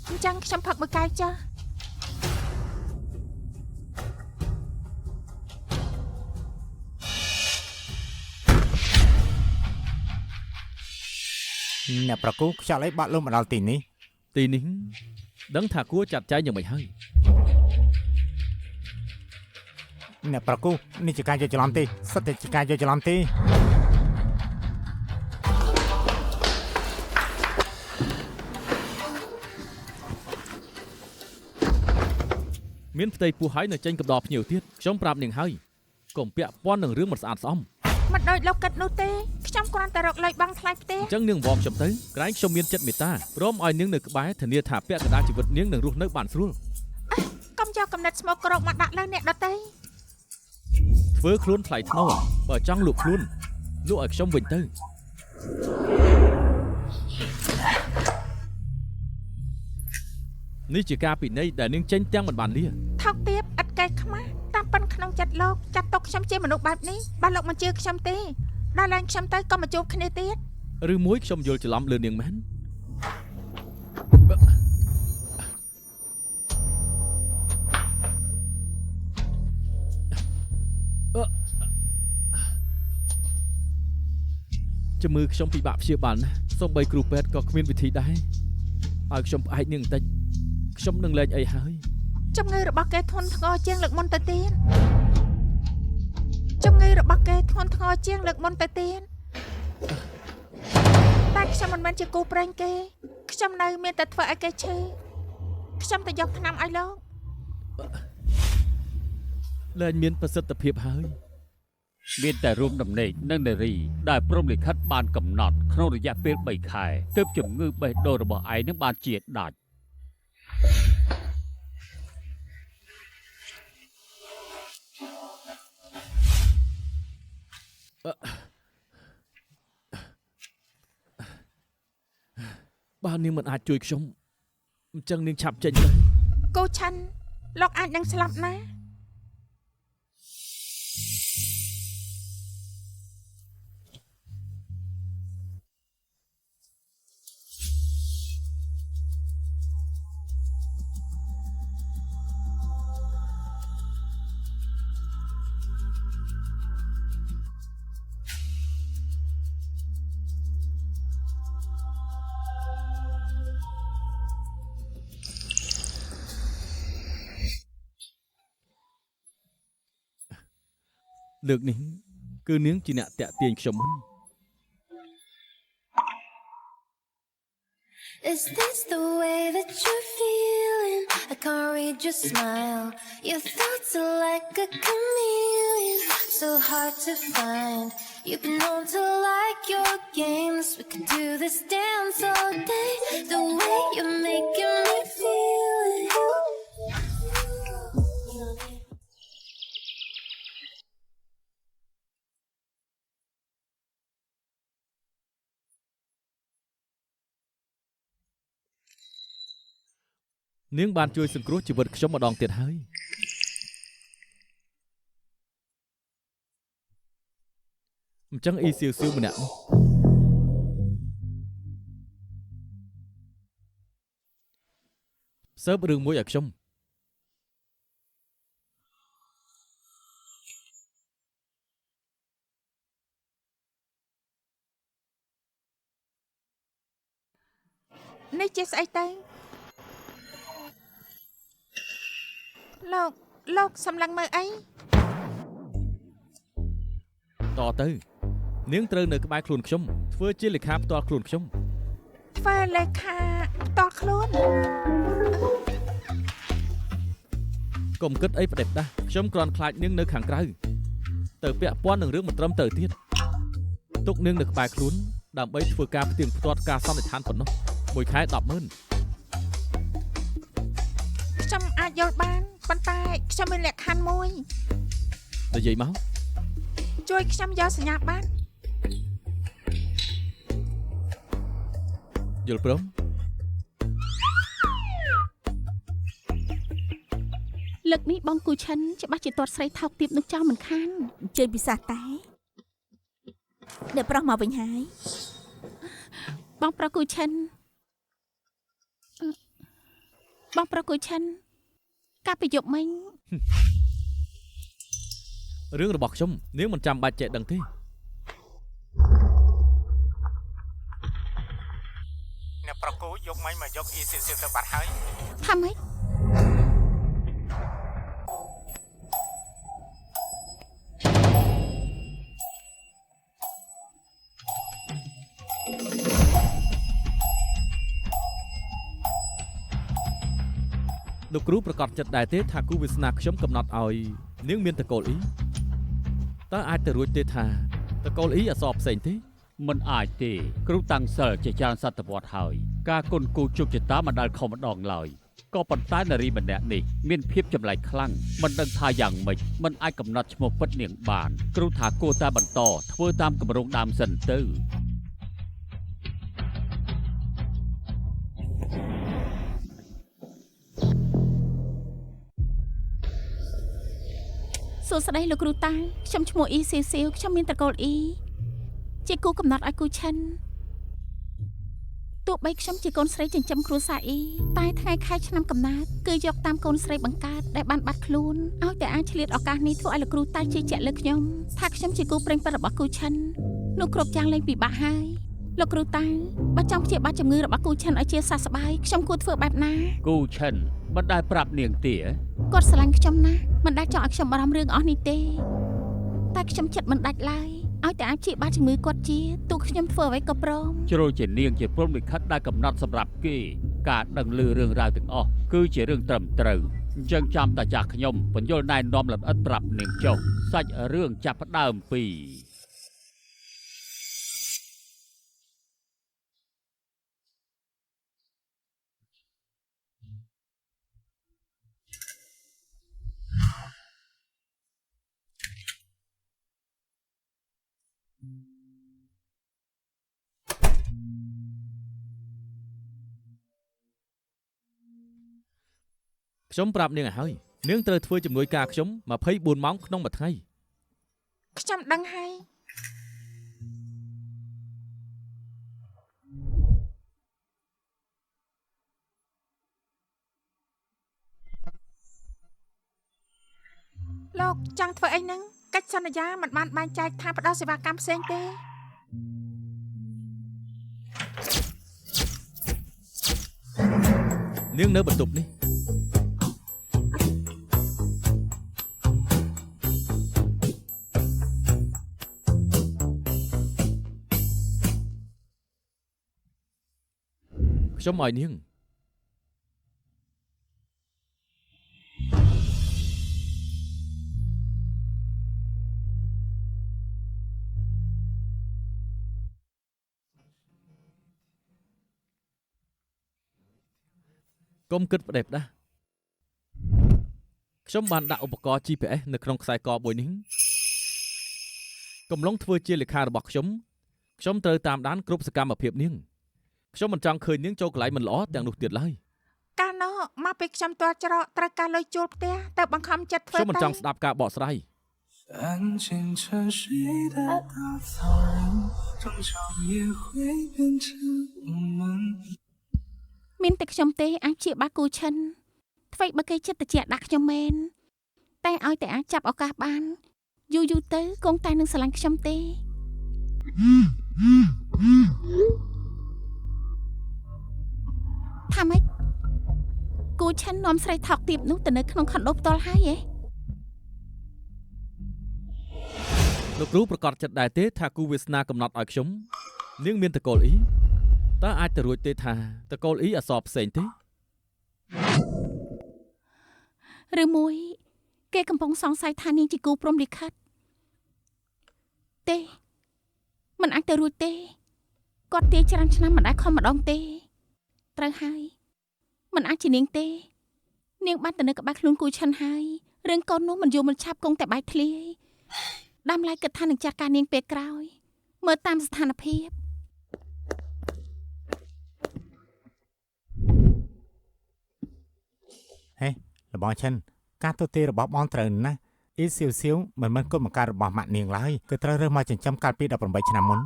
អញ្ចឹងខ្ញុំផឹកមួយកែវចាស់ អ្នកប្រគូខ្យល់អីបាក់លុំមកដល់ទីនេះ ទីនេះដឹងថាគួរចាត់ចែងយ៉ាងម៉េចហើយ អ្នកប្រគូនេះជាការយកច្រឡំទេសិតតែជាការយកច្រឡំទេ មានផ្ទៃពោះហើយនៅចេញកំដរភ្ញៀវទៀតខ្ញុំប្រាប់នាងហើយកុំពាក់ព័ន្ធនឹងរឿងមិនស្អាតស្អំ មិនដូចលោកគិតនោះទេខ្ញុំគ្រាន់តែរកលុយបង់ថ្លៃផ្ទះ អញ្ចឹងនាងវងខ្ញុំទៅក្រែងខ្ញុំមានចិត្តមេត្តាព្រមឲ្យនាងនៅក្បែរធានាថាពាក់កណ្ដាលជីវិតនាងនឹងរស់នៅបានស្រួល កុំយកកំណត់ស្មោកក្រោកមកដាក់លើអ្នកដទៃ ធ្វើខ្លួនថ្លៃថ្នូរបើចង់លក់ខ្លួនលក់ឲ្យខ្ញុំវិញទៅនេះជាការពិន័យដែលនាងចេញទាំងមិនបានលា ថោកទាបឥតកេះខ្មាស់តាមប៉ុនក្នុងចិត្តលោកចាត់ទុកខ្ញុំជាមនុស្សបែបនេះបើលោកមិនជឿខ្ញុំទេដល់ឡើងខ្ញុំទៅក៏មកជួបគ្នាទៀត ឬមួយខ្ញុំយល់ច្រឡំលើនាងមែនជំងឺខ្ញុំពិបាកព្យាបាលណាស់សូម្បីគ្រូពេទ្យក៏គ្មានវិធីដែរឲ្យខ្ញុំផ្អែកនាងបន្តិចខ្ញុំនឹងលែងអីហើយ ជំងឺរបស់គេធ្ងន់ធ្ងរជាងលើកមុនទៅទៀតជំងឺរបស់គេធ្ងន់ធ្ងរជាងលើកមុនទៅទៀតតែខ្ញុំមិនមែនជាគូប្រេងគេខ្ញុំនៅមានតែធ្វើឲ្យគេឈឺខ្ញុំទៅយកថ្នាំឲ្យលោក លែងមានប្រសិទ្ធភាពហើយ មានតែរួមដំណេកនិងនារីដែលព្រមលិខិតបានកំណត់ក្នុងរយៈពេល3ខែទើបជំងឺបេះដូងរបស់ឯងនឹងបានជាដាច់ បើនាងមិនអាចជួយខ្ញុំអញ្ចឹងនាងឆាប់ចេញទៅ គូឆាន់លោកអាចនឹងស្លាប់ណា លើកនេះគឺនាងជាអ្នកតាក់ទាញខ្ញុំមុន Is this the way that you're feeling? I can't read your smile. Your thoughts are like a chameleon, so hard to find. You've been known to like your games. We could do this dance all day. The way you're making me feel it. នាងបានជួយសង្គ្រោះជីវិតខ្ញុំម្ដងទៀតហើយអញ្ចឹងអ៊ីសៀវស៊ូម្នាក់នោះសើបរឿងមួយឲ្យខ្ញុំ ជាស្អីទៅលោកសម្លឹងមើលអី តទៅនាងត្រូវនៅក្បែរខ្លួនខ្ញុំធ្វើជាលេខាផ្ទាល់ខ្លួនខ្ញុំ ធ្វើលេខាផ្ទាល់ខ្លួនក ុំគិតអីប្រដេបដាស់ខ្ញុំគ្រាន់ខ្លាចនាងនៅខាងក្រៅទៅពាក់ព័ន្ធនឹងរឿងមិនត្រឹមត្រូវទៀតទុកនាងនៅក្បែរខ្លួនដើម្បីធ្វើការផ្ទៀងផ្ទាត់ការសន្និដ្ឋានប៉ុណ្ណោះមួយខែ 100000 ខ្ញុំអាចយល់បានប៉ុន្តែខ្ញុំមានលក្ខខណ្ឌមួយ និយាយមក ជួយខ្ញុំយកសញ្ញាបត្រ យល់ព្រម លើកនេះបងគូឈិនច្បាស់ជាទាត់ស្រីថោកទាបនឹងចោលមិនខាន ជើញពិសាតែអ្នកប្រុសមកវិញហើយ បងប្រុសគូឈិនបងប្រុសគូឈិនកាលពីយប់មិញ រឿងរបស់ខ្ញុំនាងមិនចាំបាច់ចេះដឹងទេ អ្នកប្រគូយកមិញមកយកអ៊ីស៊ីស៊ីទៅបាត់ហើយ ថាម៉េច លោកគ្រូប្រកាសចិត្តដែរទេថាគូវាសនាខ្ញុំកំណត់ឲ្យនាងមានតកូលអ៊ីតើអាចទៅរួចទេថាតកូលអ៊ីអសរផ្សេងទេ មិនអាចទេគ្រូតាំងសិលជាច្រើនសតវត្សហើយការគុណគូជប់ជតាមិនដែលខំម្ដងឡើយក៏ប៉ុន្តែនារីម្នាក់នេះមានភាពចម្លែកខ្លាំងមិនដឹងថាយ៉ាងម៉េចមិនអាចកំណត់ឈ្មោះពិតនាងបានគ្រូថាគួរតែបន្តធ្វើតាមគម្រោងដើមសិនទៅ សួស្តីលោកគ្រូតាំងខ្ញុំឈ្មោះអ៊ីស៊ីស៊ីវខ្ញុំមានតកូលអ៊ីជាគូកំណត់ឲ្យគូឈិនទោះបីខ្ញុំជាកូនស្រីចិញ្ចឹមគ្រួសារអ៊ីតែថ្ងៃខែឆ្នាំកំណើតគឺយកតាមកូនស្រីបង្កើតដែលបានបាត់ខ្លួនឲ្យតែអាចឆ្លៀតឱកាសនេះធ្វើឲ្យលោកគ្រូតាំងជឿជាក់លើខ្ញុំថាខ្ញុំជាគូប្រេងពិតរបស់គូឈិននោះគ្រប់យ៉ាងលែងពិបាកហើយលោកគ្រូតាំងបើចង់ព្យាបាលជំងឺរបស់គូឈិនឲ្យជាសះស្បើយខ្ញុំគួរធ្វើបែបណា គូឈិនមិនដែលប្រាប់នាងទេ គាត់ស្រឡាញ់ខ្ញុំណាស់មិនដែលចង់ឲ្យខ្ញុំបារម្ភរឿងអស់នេះទេតែខ្ញុំចិត្តមិនដាច់ឡើយឲ្យតែអាចព្យាបាលជំងឺគាត់ជាទូខ្ញុំធ្វើអ្វីក៏ព្រម ជ្រុលជានាងជាព្រមលិខិតដែលកំណត់សម្រាប់គេការដឹងឮរឿងរ៉ាវទាំងអស់គឺជារឿងត្រឹមត្រូវអញ្ចឹងចាំតាចាស់ខ្ញុំបញ្យល់ណែនាំលម្អិតប្រាប់នាងចុះសាច់រឿងចាប់ផ្ដើមពី ខ្ញុំប្រាប់នាងឲ្យហើយនាងត្រូវធ្វើជំនួយការខ្ញុំ24ម៉ោងក្នុងមួយថ្ងៃ ខ្ញុំដឹងហើយលោកចង់ធ្វើអីហ្នឹងកិច្ចសន្យាមិនបានបែងចែកថាផ្ដល់សេវាកម្មផ្សេងទេ នាងនៅបន្ទប់នេះខ្ញុំឲ្យនាង កុំគិតផ្ដេសផ្ដាស់ខ្ញុំបានដាក់ឧបករណ៍ GPS នៅក្នុងខ្សែកមួយនេះកំឡុងធ្វើជាលេខារបស់ខ្ញុំត្រូវតាមដានគ្រប់សកម្មភាពនាងខ្ញុំមិនចង់ឃើញនាងចូលកន្លែងមិនល្អទាំងនោះទៀតឡើយ កាលនោះមកពេលខ្ញុំទាល់ច្រកត្រូវការលុយជួលផ្ទះទៅបង្ខំចិត្តធ្វើ ខ្ញុំមិនចង់ស្ដាប់ការបកស្រាយ 安静沉睡的稻草人，终究也会变成我们。 មានតែខ្ញុំទេអាចព្យាបាលគូឈិនអ្វីបើគេចិត្តត្រជាក់ដាក់ខ្ញុំមែនតែឲ្យតែអាចចាប់ឱកាសបានយូរទៅគង់តែនឹងស្រឡាញ់ខ្ញុំទេ អ ថាម៉េចគូឆាន់នាំស្រីថោកទាបនោះទៅនៅក្នុងខុនដូផ្ទាល់ហើយហ៎ លោកគ្រូប្រកាសចិត្តដែរទេថាគូវាសនាកំណត់ឲ្យខ្ញុំនាងមានតកូលអ៊ីតើអាចទៅរួចទេថាតកូលអ៊ីអសរផ្សេងទេ ឬមួយគេកំពុងសង្ស័យថានាងជាគូព្រំលិខិតទេមិនអាចទៅរួចទេគាត់ទាច្រើនឆ្នាំមិនដែលខំម្ដងទេត្រូវហើយមិនអាចជានាងទេនាងបានទៅនៅក្បែរខ្លួនគូឆាន់ហើយរឿងកូននោះមិនយូរមិនឆាប់គង់តែបែកធ្លាយដាំឡៃគិតថានឹងចាត់ការនាងពេលក្រោយមើលតាមស្ថានភាព របស់ឈិនការទូទាយរបស់បងត្រូវណាស់អ៊ីសៀវមិនមែនគុណបង្ការរបស់ម៉ាក់នាងឡើយគឺត្រូវរើសមកចិញ្ចឹមកាលពី18ឆ្នាំមុន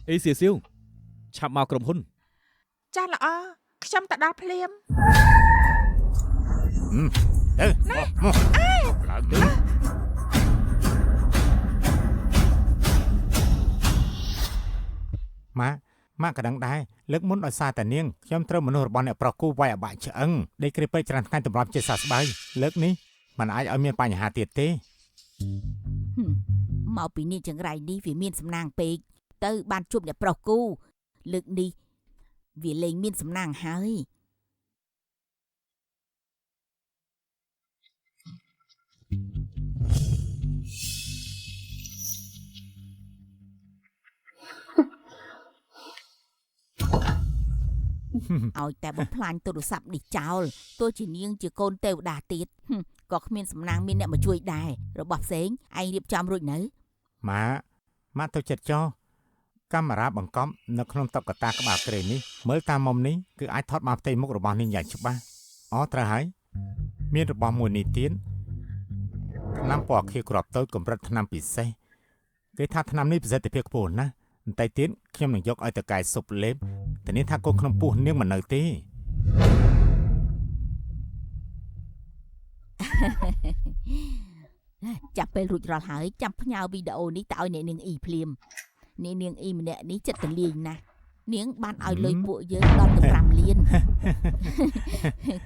អ៊ីសៀវឆាប់មកក្រុមហ៊ុន ចាស់ល្អខ្ញុំទៅដល់ភ្លាម ទៅឡើងទៅម៉ាក់ក៏ដឹងដែរលើកមុនដោយសារតែនាងខ្ញុំត្រូវមនុស្សរបស់អ្នកប្រុសគូវាយអបាក់ឆ្អឹងដេកគ្រីពេកច្រើនថ្ងៃទម្លាប់ជាសះស្បើយលើកនេះมันអាចឲ្យមានបញ្ហាទៀតទេ មកពីនេះចង្រៃនេះវាមានសំណាងពេកទៅបានជួបអ្នកប្រុសគូលើកនេះវាលែងមានសំណាងហើយ ឲ្យតែបំផ្លាញទូរស័ព្ទនេះចោលទោះជានាងជាកូនទេវតាទៀតក៏គ្មានសំណាងមានអ្នកមកជួយដែររបស់ផ្សេងឯងរៀបចំរួចនៅ ម៉ាក់ទៅចិត្តចោកាមេរ៉ាបង្កប់នៅក្នុងតុក្កតាក្បាលក្រេនេះមើលតាមមុំនេះគឺអាចថតបានផ្ទៃមុខរបស់នាងយ៉ាងច្បាស់អូត្រូវហើយមានរបស់មួយនេះទៀតថ្នាំពណ៌ខៀវក្របតូចកម្រិតថ្នាំពិសេសគេថាថ្នាំនេះប្រសិទ្ធភាពខ្ពស់ណាស់បន្តិចទៀតខ្ញុំនឹងយកឲ្យតកែស៊ុបលេបតែនេះថាកូនក្នុងពោះនាងមិននៅទេ ចាប់ពេលរួចរាល់ហើយចាំផ្ញើវីដេអូនេះទៅឲ្យអ្នកនាងអ៊ីភ្លាមនាងអ៊ីម្នាក់នេះចិត្តទលាយណាស់នាងបានឲ្យលុយពួកយើងដល់ទៅ5លាន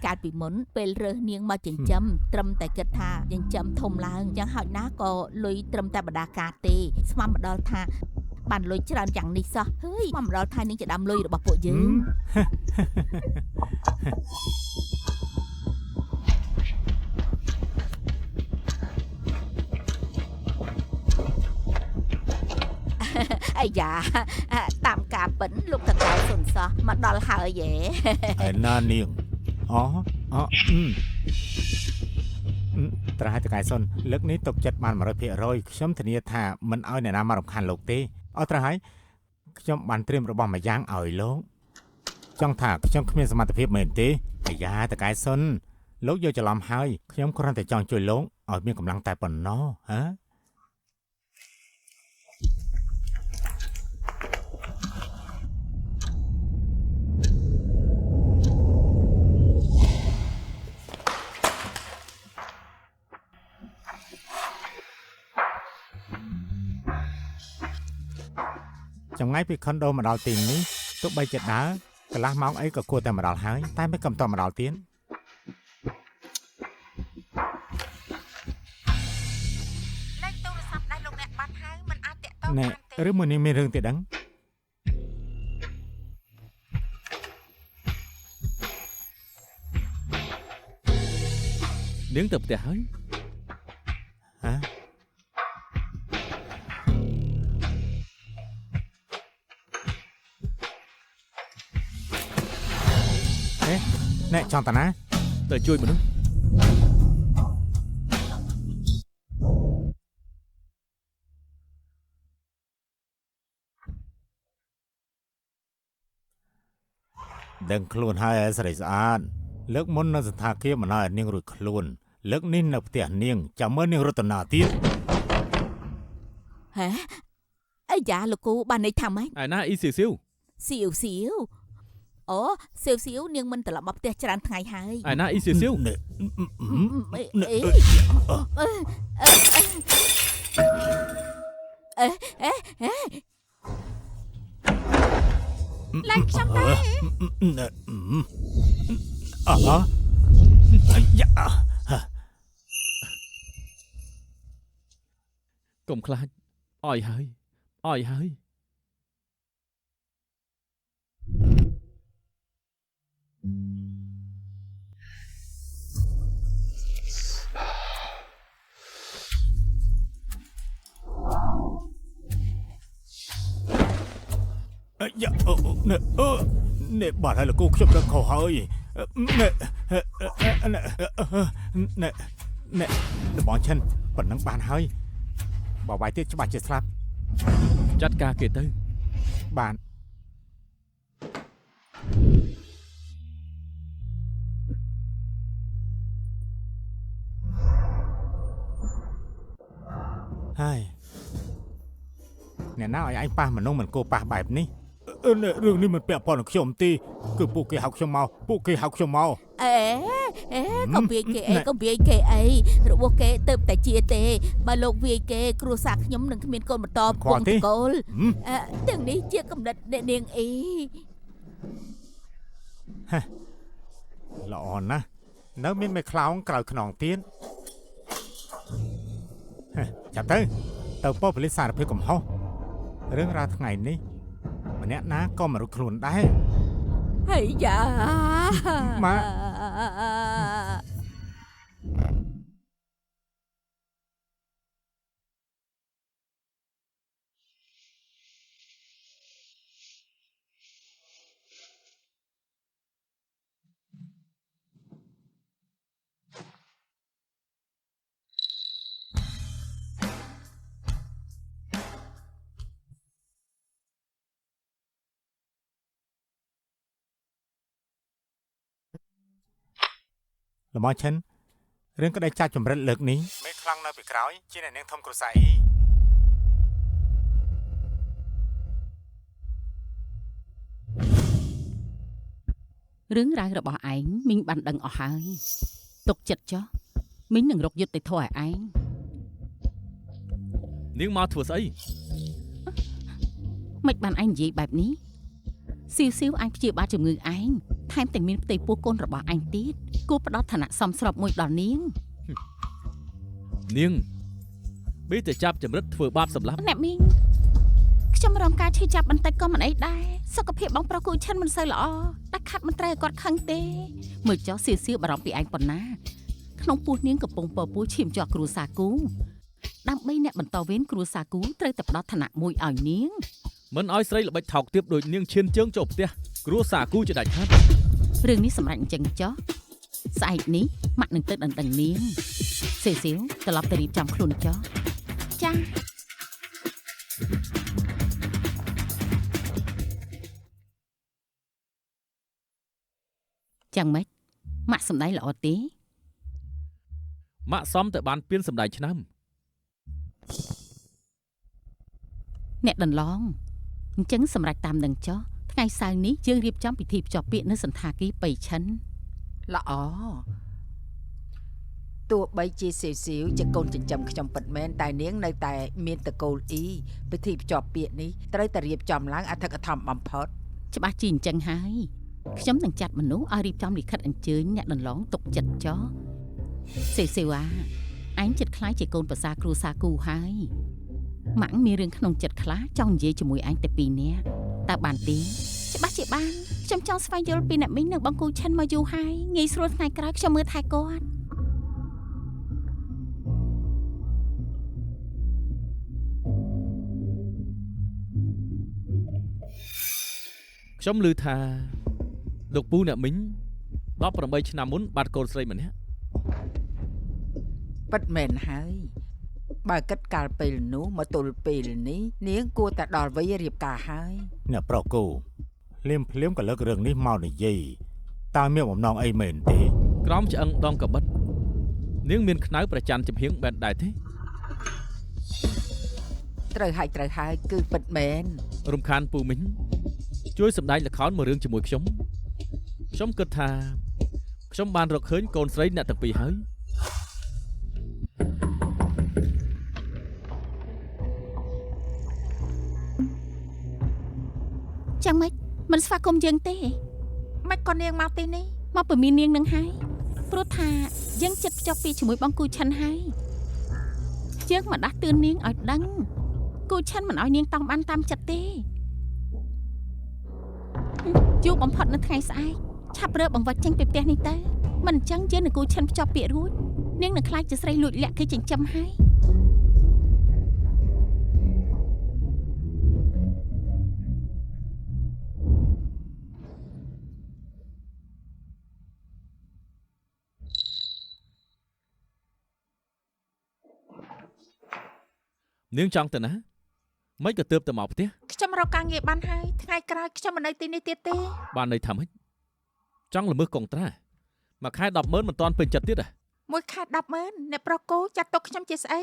កាលពីមុនពេលរើសនាងមកចិញ្ចឹមត្រឹមតែគិតថាចិញ្ចឹមធំឡើងយ៉ាងហោចណាស់ក៏លុយត្រឹមតែបដាការទេស្មានមកដល់ថាបានលុយច្រើនយ៉ាងនេះសោះហើយមកដល់ថានាងจะដាំលុយរបស់ពួកយើង អាយ៉ាតាមការពិនលោកតកែសុនសោះមកដល់ហើយហ៎ ឯណានាងត្រាស់តកែសុនលើកនេះទុកចិត្តបាន 100% ខ្ញុំធានាថាមិនឲ្យអ្នកណាមករំខានលោកទេអត់ត្រាស់ហើយខ្ញុំបានត្រៀមរបស់មួយយ៉ាងឲ្យលោកចង់ថាខ្ញុំគ្មានសមត្ថភាពមែនទេអាយ៉ាតកែសុនលោកយកច្រឡំហើយខ្ញុំគ្រាន់តែចង់ជួយលោកឲ្យមានកម្លាំងតែប៉ុណ្ណោះហ៎ ចម្ងាយពីខុនដូមកដល់ទីនេះទោះបីជាដើរកន្លះម៉ោងអីក៏គួរតែមកដល់ហើយតែមិនកំតមកដល់ទៀតលេខទូរស័ព្ទដៃលោកអ្នកបាត់ហើយមិនអាចតាក់ទងបានទេឬមួយនេះមានរឿងទៀតដឹងនាងទៅផ្ទះហើយ ហ៎ អ្នកចង់តាណា ទៅជួយមនុស្ស ដឹងខ្លួនហើយស្រីស្អាតលើកមុននៅសន្តាគារមិនឲ្យនាងរួចខ្លួនលើកនេះនៅផ្ទះនាងចាំមើលនាងរតនាទៀត ហ៎អាយ៉ាលោកគូបានន័យថាម៉េច ឯណាអ៊ីសៀវ សៀវអូសៀវនាងមិនត្រឡប់មកផ្ទះច្រើនថ្ងៃហើយ ឯណាអ៊ីសៀវ អេ ឡើងខ្ញុំទៅ កុំខ្លាចអោយហើយអោយហើយ នេះបាត់ហើយលោកគ្រូខ្ញុំដឹងខុសហើយនេះបងឈិនប៉ុណ្ណឹងបានហើយបើវាយទៀតច្បាស់ជាស្លាប់ ចាត់ការគេទៅ បានហើយអ្នកណាឲ្យឯងប៉ះមនុស្សមិនគួរប៉ះបែបនេះរឿងនេះមិនពាក់ព័ន្ធនឹងខ្ញុំទេគឺពួកគេហៅខ្ញុំមកអេកុំវាយគេអីរបស់គេទៅតែជាទេបើលោកវាយគេគ្រួសារខ្ញុំនឹងគ្មានកូនបន្តពងតកូលទាំងនេះជាកំណត់អ្នកនាងអី ល្អណាស់នៅមានមេខ្លោងក្រៅខ្នងទៀតចាប់ទៅពោប៉ូលីសសារភាពកំហុសរឿងរ៉ាវថ្ងៃនេះម្នាក់ណាក៏មិនรู้ខ្លួនដែរ ហើយយ៉ា ម៉ា លំអឈិនរឿងក្តីចាច់ចម្រិតលើកនេះមេខ្លាំងនៅពីក្រោយជាអ្នកនាងធំគ្រួសារអ៊ី រឿងរ៉ាវរបស់ឯងមីងបានដឹងអស់ហើយទុកចិត្តចុះមីងនឹងរកយុត្តិធម៌ឲ្យឯង នាងមកធ្វើស្អី មិនបានឯងនិយាយបែបនេះស៊ីវអញព្យាបាលជំងឺឯងថែមទាំងមានផ្ទៃពោះកូនរបស់ឯងទៀតគួរផ្ដល់ឋានៈសមស្របមួយដល់នាង នាងបីតែចាប់ចម្រិតធ្វើបាបសម្លាប់ អ្នកមីងខ្ញុំរងការឈឺចាប់បន្តិចក៏មិនអីដែរសុខភាពបងប្រុសគូឈិនមិនសូវល្អដាច់ខាត់មិនត្រូវឲ្យគាត់ខឹងទេមើលចុះស៊ីវបារម្ភពីឯងប៉ុណ្ណាក្នុងពោះនាងកំពុងពពោះឈាមជាប់គ្រួសារគូដើម្បីអ្នកបន្តវេនគ្រួសារគូត្រូវតែផ្ដល់ឋានៈមួយឲ្យនាង មិនឲ្យស្រីល្បិចថោកទាបដូចនាងឈានជើងចូលផ្ទះគ្រួសារគូជាដាច់ខាត់ រឿងនេះសម្រាប់អញ្ចឹងចុះស្អែកនេះម៉ាក់នឹងទៅដណ្ដឹងនាងស៊ីវត្រឡប់ទៅរៀបចំខ្លួនចុះចាចាំម៉េចម៉ាក់សំដែងល្អទេ ម៉ាក់សំតែបានពៀនសម្ដែងឆ្នាំ អ្នកដន្លងអញ្ចឹងសម្រាប់តាមនឹងចុះថ្ងៃសៅរ៍នេះយើងរៀបចំពិធីភ្ជាប់ពាក្យនៅសន្តាគារប៉ៃឈិន ល្អទោះបីជាស៊ីវជាកូនចិញ្ចឹមខ្ញុំពិតមែនតែនាងនៅតែមានតកូលអ៊ីពិធីភ្ជាប់ពាក្យនេះត្រូវតែរៀបចំឡើងអធិកអធមបំផុត ច្បាស់ជាអញ្ចឹងហើយខ្ញុំនឹងចាត់មនុស្សឲ្យរៀបចំលិខិតអញ្ជើញអ្នកដន្លងទុកចិត្តចុះស៊ីវអញចិត្តខ្លាយជាកូនប្រសាគ្រូសាគូហើយម៉ាក់មានរឿងក្នុងចិត្តខ្លះចង់និយាយជាមួយអញតែពីរនាក់តើបានទេច្បាស់ជាបានខ្ញុំចង់ស្វែងយល់ពីអ្នកមីងនិងបងគូឈិនមកយូរហើយងាយស្រួលថ្ងៃក្រោយខ្ញុំមើលថែគាត់ ខ្ញុំឮថាលោកពូអ្នកមីង18ឆ្នាំមុនបាត់កូនស្រីម្នាក់ ពិតមែនហើយបើគិតកាលពេលនោះមកទល់ពេលនេះនាងគួរតែដល់វ័យរៀបការហើយ អ្នកប្រុសគូភ្លាមក៏លើករឿងនេះមកនិយាយតើមានបំណងអីមែនទេ ក្រមឆ្អឹងដងកបិតនាងមានខ្នៅប្រច័នចំហៀងបែនដែរទេ ត្រូវហើយគឺពិតមែន រំខានពូមីងជួយសម្ដែងល្ខោនមួយរឿងជាមួយខ្ញុំគិតថាខ្ញុំបានរកឃើញកូនស្រីអ្នកទាំងពីរហើយ ចាំម៉េចមិនស្វាគមន៍យើងទេ មិនក៏នាងមកទីនេះ មកពមៀននាងនឹងហើយព្រោះថាយើងចិត្តភ្ជាប់ពីជាមួយបងគូឆិនហើយយើងមកដាស់តឿននាងឲ្យដឹងគូឆិនមិនឲ្យនាងតង់បានតាមចិត្តទេយូរបំផុតនៅថ្ងៃស្អែកឆាប់រើបង្វិចចេញពីផ្ទះនេះទៅមិនអញ្ចឹងយើងនឹងគូឆិនភ្ជាប់ពាក្យរួចនាងនឹងខ្លាចជាស្រីលួចលាក់គេចិញ្ចឹមហើយនាងចង់ទៅណាមិនក៏ទើបទៅមកផ្ទះ ខ្ញុំរកការងារបានហើយថ្ងៃក្រោយខ្ញុំមិននៅទីនេះទៀតទេ បានន័យថាម៉េចចង់ល្មើសកុងត្រាមួយខែ 100000 មិនទាន់ពេញចិត្តទៀត មួយខែ 100000 អ្នកប្រុសគូចាត់ទុកខ្ញុំជាស្អី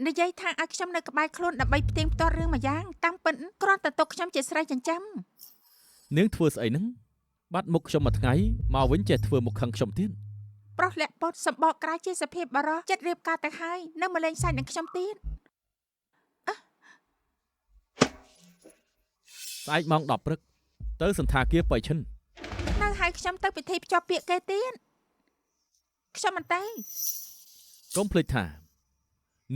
និយាយថាឲ្យខ្ញុំនៅក្បែរខ្លួនដើម្បីផ្ទៀងផ្ទាត់រឿងមួយយ៉ាងតាមពិតគ្រាន់តែទុកខ្ញុំជាស្រីចិញ្ចឹម នាងធ្វើស្អីហ្នឹងបាត់មុខខ្ញុំមួយថ្ងៃមកវិញចេះធ្វើមុខខឹងខ្ញុំទៀត ប្រុសលាក់ពុតសម្បកក្រៅជាសភាពបរោះចិត្តរៀបការទៅហើយនៅមកលេងសាច់នឹងខ្ញុំទៀត ស្អែកម៉ោង 10 ព្រឹកទៅសន្តាគារបៃឈិន នៅឲ្យខ្ញុំទៅពិធីភ្ជាប់ពាក្យគេទៀតខ្ញុំមិនទៅ កុំភ្លេចថា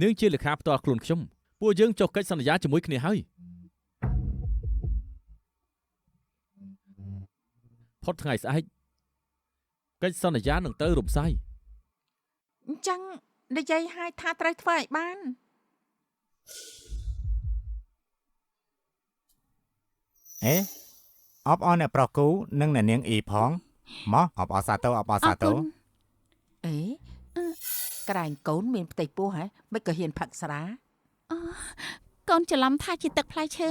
នាងជាលេខាផ្ទាល់ខ្លួនខ្ញុំពួកយើងចុះកិច្ចសន្យាជាមួយគ្នាហើយផុតថ្ងៃស្អែកកិច្ចសន្យានឹងទៅរំសាយ អញ្ចឹងនិយាយឲ្យថាត្រូវធ្វើឲ្យបាន អេអបអរអ្នកប្រុសគូនិងអ្នកនាងអ៊ីផងមកអបអរសាទរអបអរសាទរ អេក្រែងកូនមានផ្ទៃពោះហ៎មិនក៏ហ៊ានផឹកស្រា កូនច្រឡំថាជាទឹកផ្លែឈើ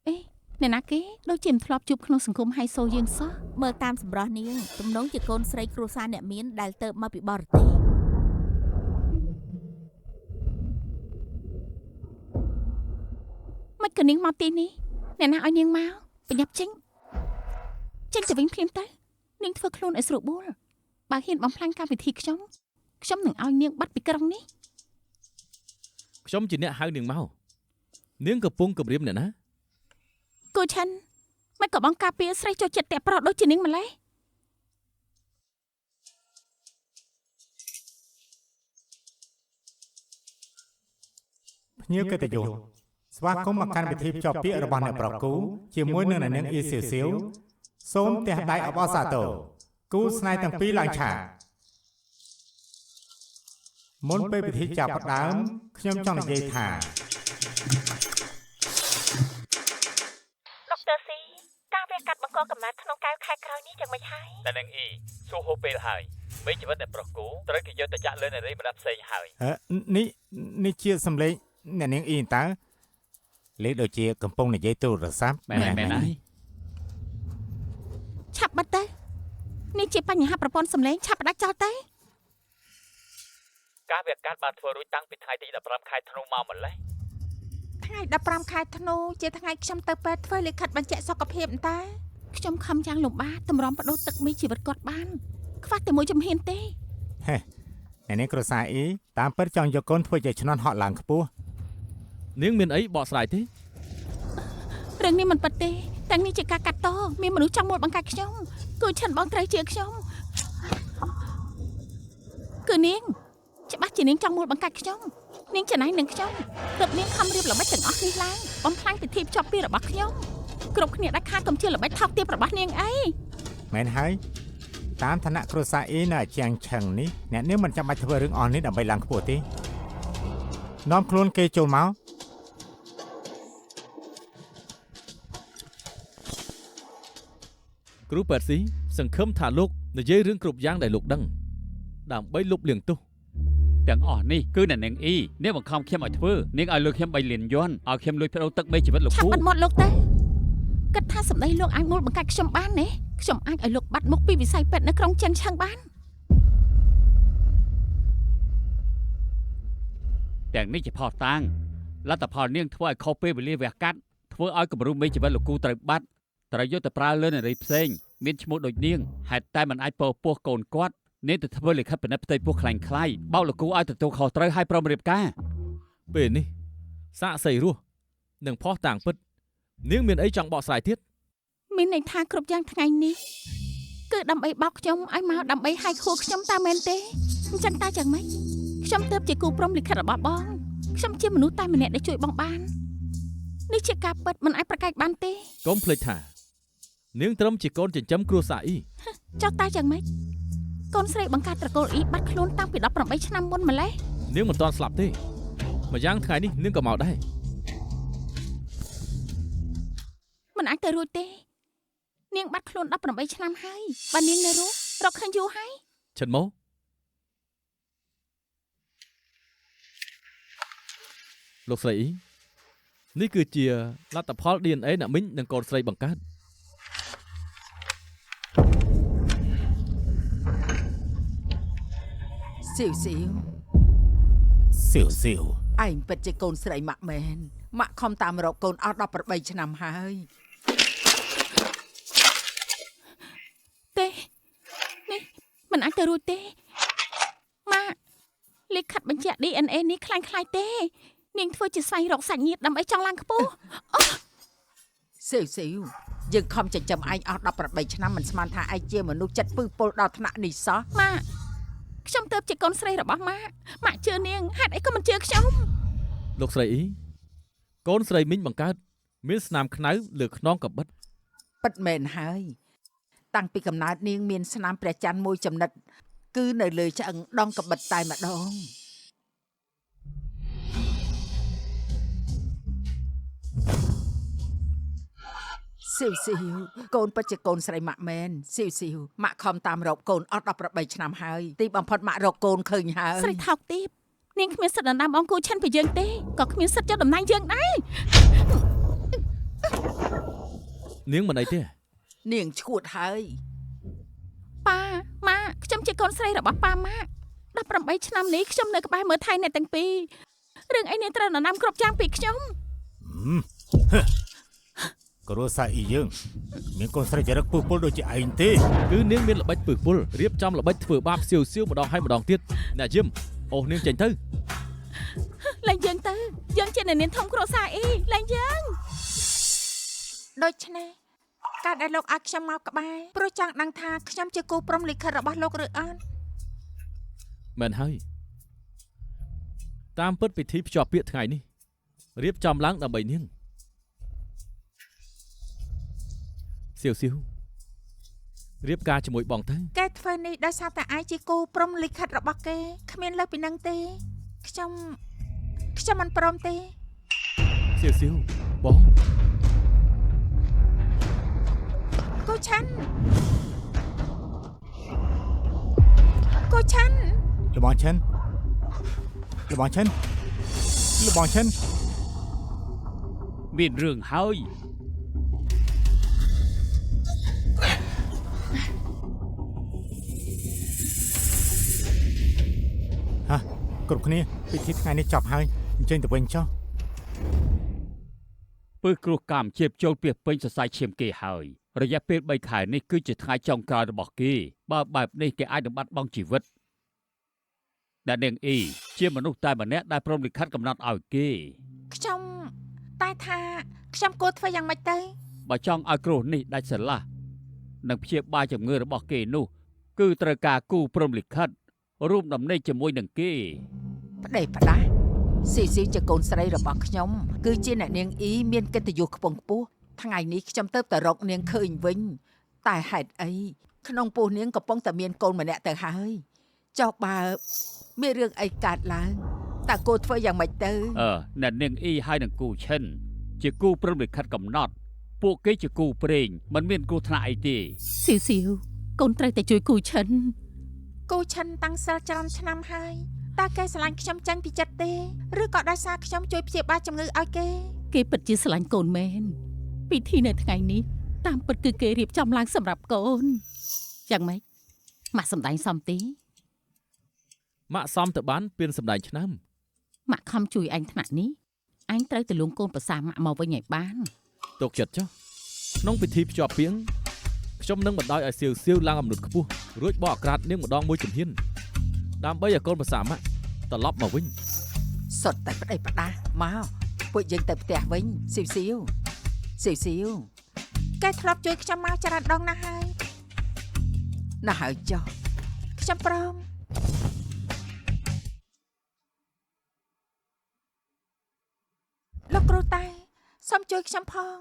អេអ្នកណាគេដូចជាមិនធ្លាប់ជួបក្នុងសង្គមហៃសូយើងសោះ មើលតាមសម្រស់នាងទំនងជាកូនស្រីគ្រួសារអ្នកមានដែលទៅមកពីបរទេស មិនក៏នាងមកទីនេះអ្នកណាឲ្យនាងមកប្រញាប់ចេញទៅវិញភ្លាមទៅនាងធ្វើខ្លួនឲ្យស្រួលបួលបើហ៊ានបំផ្លាញកម្មវិធីខ្ញុំនឹងឲ្យនាងបាត់ពីក្រុងនេះ ខ្ញុំជាអ្នកហៅនាងមកនាងកំពុងគម្រាមអ្នកណា គូឆិនមិនក៏បងការពារស្រីចូលចិត្តតែប្រុសដូចជានាងម្លេះ ភ្ញៀវកិត្តិយសស្វាគមន៍មកកាន់ពិធីភ្ជាប់ពាក្យរបស់អ្នកប្រុសគូជាមួយនឹងអ្នកនាងអ៊ីសៀវសៀវសូមទះដៃអបអរសាទរគូស្នេហ៍ទាំងពីរឡើងឆាកមុនពេលពិធីចាប់ផ្ដើមខ្ញុំចង់និយាយថា ដុកទ័រស៊ីការវាកាត់បង្កកំណត់ក្នុងកែវខែក្រោយនេះយ៉ាងម៉េចហើយ តែនឹងអ៊ីសួរហូបពេលហើយមេជីវិតអ្នកប្រុសគូត្រូវគេយកទៅចាក់លើនារីម្ដងផ្សេងហើយ នេះជាសម្លេងអ្នកនាងអ៊ីតើលេខដូចជាកំពុងនិយាយទូរស័ព្ទ មែនហើយ ឆាប់បិទទៅនេះជាបញ្ហាប្រព័ន្ធសម្លេងឆាប់ផ្ដាច់ចោលទៅ ការវាកាត់បានធ្វើរួចតាំងពីថ្ងៃទី 15 ខែធ្នូមកម្លេះ ថ្ងៃ 15 ខែធ្នូជាថ្ងៃខ្ញុំទៅពេទ្យធ្វើលិខិតបញ្ជាក់សុខភាពតើ ខ្ញុំខំយ៉ាងលំបាកតម្រាំបដូរទឹកមីជីវិតគាត់បានខ្វះតែមួយជំហានទេ ហេអ្នកនាងគ្រួសារអ៊ីតាមពិតចង់យកកូនធ្វើជាឈ្នន់ហក់ឡើងខ្ពស់ នាងមានអីបកស្រាយទេ រឿងនេះមិនពិតទេទាំងនេះជាការកាត់តមានមនុស្សចង់មកបង្កាច់ខ្ញុំគូឆិនបងត្រូវជាខ្ញុំគឺនាងច្បាស់ជានាងចង់មកបង្កាច់ខ្ញុំនាងច្នៃនឹងខ្ញុំទើបនាងខំរៀបល្បិចទាំងអស់នេះឡើងបំផ្លាញពិធីភ្ជាប់ពាក្យរបស់ខ្ញុំគ្រប់គ្នាដាច់ខាតកុំជឿល្បិចថោកទាបរបស់នាងអី មែនហើយតាមឋានៈគ្រួសារអ៊ីនៅជាងឆឹងនេះអ្នកនាងមិនចាំបាច់ធ្វើរឿងអស់នេះដើម្បីឡើងខ្ពស់ទេនាំខ្លួនគេចូលមក គ្រូប៉ែតស៊ីសង្ឃឹមថាលោកនិយាយរឿងគ្រប់យ៉ាងដែលលោកដឹងដើម្បីលុបលាងទោស ទាំងអស់នេះគឺអ្នកនាងអ៊ីនាងបង្ខំខ្ញុំឲ្យធ្វើនាងឲ្យលុយខ្ញុំ3លានយន់ឲ្យខ្ញុំលួចប្តូរទឹកមេជីវិតលោក ឆាប់ គូ បាត់មាត់លោកទៅគិតថាសម្ដីលោកអាចមូលបង្កាច់ខ្ញុំបានទេខ្ញុំអាចឲ្យលោកបាត់មុខពីវិស័យពេទ្យនៅក្រុងចិនឆឹងបាន ទាំងនេះជាផុសតាងលទ្ធផលនាងធ្វើឲ្យខុសពេលវេលាវះកាត់ធ្វើឲ្យគំរូមេជីវិតលោកគូត្រូវបាត់ត្រូវយកទៅប្រើលើនារីផ្សេងមានឈ្មោះដូចនាងហេតុតែមិនអាចពោពោះកូនគាត់ នាងទៅធ្វើលិខិតពិនិត្យផ្ទៃពោះខ្លាញ់ខ្លាយបោកលោកគ្រូឲ្យទទួលខុសត្រូវឲ្យព្រមរៀបការ ពេលនេះសាកសីរស់និងផោះតាំងពិតនាងមានអីចង់បកស្រាយទៀត មានន័យថាគ្រប់យ៉ាងថ្ងៃនេះគឺដើម្បីបោកខ្ញុំឲ្យមកដើម្បីហាយខួរខ្ញុំតាមែនទេអញ្ចឹងតើយ៉ាងម៉េចខ្ញុំទើបជាគូព្រមលិខិតរបស់បងខ្ញុំជាមនុស្សតែម្នាក់ដែលជួយបងបាននេះជាការពិតមិនអាចប្រកែកបានទេ កុំភ្លេចថានាងត្រឹមជាកូនចិញ្ចឹមគ្រួសារអ៊ី ចុះតើយ៉ាងម៉េចកូនស្រីបង្កើតត្រកូលអ៊ីបាត់ខ្លួនតាំងពី18ឆ្នាំមុនម្លេះ នាងមិនទាន់ស្លាប់ទេម្យ៉ាងថ្ងៃនេះនាងក៏មកដែរ មិនអាចទៅរួចទេនាងបាត់ខ្លួន18ឆ្នាំហើយបើនាងនៅរស់រកឃើញយូរហើយ ឈិនមកលោកស្រីអ៊ីនេះគឺជាលទ្ធផល DNA អ្នកមីងនិងកូនស្រីបង្កើត ស៊ីវស៊ីវ ស៊ីវស៊ីវ ឯងពិតជាកូនស្រីម៉ាក់មែនម៉ាក់ខំតាមរកកូនអស់18ឆ្នាំហើយ ទេនេះមិនអាចទៅរួចទេម៉ាក់លិខិតបញ្ជាក់ DNA នេះខ្លាំងខ្លាយទេនាងធ្វើជាស្វែងរកសាច់ញាតិដើម្បីចង់ឡើងខ្ពស់ ស៊ីវស៊ីវយើងខំចិញ្ចឹមឯងអស់18ឆ្នាំមិនស្មានថាឯងជាមនុស្សចិត្តពឹសពុលដល់ថ្នាក់នេះសោះ ម៉ាក់ខ្ញុំទើបជាកូនស្រីរបស់ម៉ាក់ម៉ាក់ជឿនាងហេតុអីក៏មិនជឿខ្ញុំ លោកស្រីអ៊ីកូនស្រីមីងបង្កើតមានស្នាមខ្នៅលើខ្នងកបិត ពិតមែនហើយតាំងពីកំណើតនាងមានស្នាមព្រះច័ន្ទមួយចំណិតគឺនៅលើឆ្អឹងដងកបិតតែម្ដងស៊ីវស៊ីវកូនពិតជាកូនស្រីម៉ាក់មែនស៊ីវស៊ីវម៉ាក់ខំតាមរកកូនអត់18ឆ្នាំហើយទីបំផុតម៉ាក់រកកូនឃើញហើយ ស្រីថោកទាបនាងគ្មានសិទ្ធិដណ្ដើមអង្គគូឈិនពីយើងទេក៏គ្មានសិទ្ធិយកតំណែងយើងដែរ នាងមិនអីទេ នាងឈួតហើយ ប៉ាម៉ាក់ខ្ញុំជាកូនស្រីរបស់ប៉ាម៉ាក់18ឆ្នាំនេះខ្ញុំនៅក្បែរមើលថែអ្នកទាំងពីររឿងអីនាងត្រូវដណ្ដើមគ្រប់យ៉ាងពីខ្ញុំ គ្រួសារអ៊ីយើងមានកូនស្រីចរិតពឹសពុលដូចជាឯងទេ គឺនាងមានល្បិចពឹសពុលរៀបចំល្បិចធ្វើបាបសៀវសៀវម្ដងហើយម្ដងទៀតអ្នកយឹមអូនាងចេញទៅ លែងយើងទៅយើងជាអ្នកនាងធំគ្រួសារអ៊ីលែងយើង ដូច្នេះការដែលលោកឲ្យខ្ញុំមកក្បែរព្រោះចង់ដឹងថាខ្ញុំជាគូព្រមលិខិតរបស់លោកឬអត់ មែនហើយតាមពិតពិធីភ្ជាប់ពាក្យថ្ងៃនេះរៀបចំឡើងដើម្បីនាងសៀវសៀវរៀបការជាមួយបងទៅ គេធ្វើនេះដោយសារតែឯងជាគូព្រមលិខិតរបស់គេគ្មានលើសពីនឹងទេខ្ញុំមិនព្រមទេ សៀវសៀវបង គូឆាន់គូឆាន់ លបងឈិនលបងឈិនលបងឈិន មានរឿងហើយ ហ่ะគ្រប់គ្នាពិធីថ្ងៃនេះចប់ហើយអញ្ជើញទៅវិញចុះ ពើគ្រោះកម្មជាបចូលពីពេញសរសៃឈាមគេហើយរយៈពេល3ខែនេះគឺជាថ្ងៃចុងក្រោយរបស់គេបើបែបនេះគេអាចនឹងបាត់បង់ជីវិតដែលនាងអ៊ីជាមនុស្សតែម្នាក់ដែលព្រមលិខិតកំណត់ឲ្យគេ ខ្ញុំតែថាខ្ញុំគួរធ្វើយ៉ាងម៉េចទៅ បើចង់ឲ្យគ្រោះនេះដាច់ស្រឡះនិងព្យាបាលជំងឺរបស់គេនោះគឺត្រូវការគូព្រមលិខិតរួមដំណេកជាមួយនឹងគេ ប្តីផ្ដាស់ស៊ីស៊ីជាកូនស្រីរបស់ខ្ញុំគឺជាអ្នកនាងអ៊ីមានកិត្តិយសខ្ពង់ខ្ពស់ថ្ងៃនេះខ្ញុំទៅតែរកនាងឃើញវិញតែហេតុអីក្នុងពោះនាងកំពុងតែមានកូនម្នាក់ទៅហើយចុះបើមានរឿងអីកើតឡើងតើគួរធ្វើយ៉ាងម៉េចទៅ អ្នកនាងអ៊ីហើយនឹងគូឈិនជាគូព្រមលិខិតកំណត់ពួកគេជាគូព្រេងមិនមានគ្រោះថ្នាក់អីទេ សៀវសៀវកូនត្រូវតែជួយគូឈិន គូឆាន់តាំងសិលច្រើនឆ្នាំហើយតើគេស្រឡាញ់ខ្ញុំចាញ់ពីចិត្តទេឬក៏ដោយសារខ្ញុំជួយព្យាបាលជំងឺឲ្យគេ គេពិតជាស្រឡាញ់កូនមែនពិធីនៅថ្ងៃនេះតាមពិតគឺគេរៀបចំឡើងសម្រាប់កូនយ៉ាងម៉េចម៉ាក់សំដែងសំទី ម៉ាក់សំទៅបានពៀនសម្ដែងឆ្នាំ ម៉ាក់ខំជួយអញថ្នាក់នេះអញត្រូវទៅលួងកូនប្រសាម៉ាក់មកវិញឲ្យបាន ទុកចិត្តចុះក្នុងពិធីភ្ជាប់ពាង ខ្ញុំនឹងបណ្ដោយឲ្យសៀវឡើងអំណត់ខ្ពស់រួចបកអាក្រាតនាងម្ដងមួយជំហានដើម្បីឲ្យកូនប្រសាម៉ាក់ត្រឡប់មកវិញ សុទ្ធតែប្តីផ្ដាស់មកពួកយើងទៅផ្ទះវិញស៊ីវស៊ីវស៊ីវស៊ីវ គេធ្លាប់ជួយខ្ញុំមកច្រើនដងណាស់ហើយ ណាស់ហើយចុះ ខ្ញុំព្រមលោកគ្រូតែសូមជួយខ្ញុំផង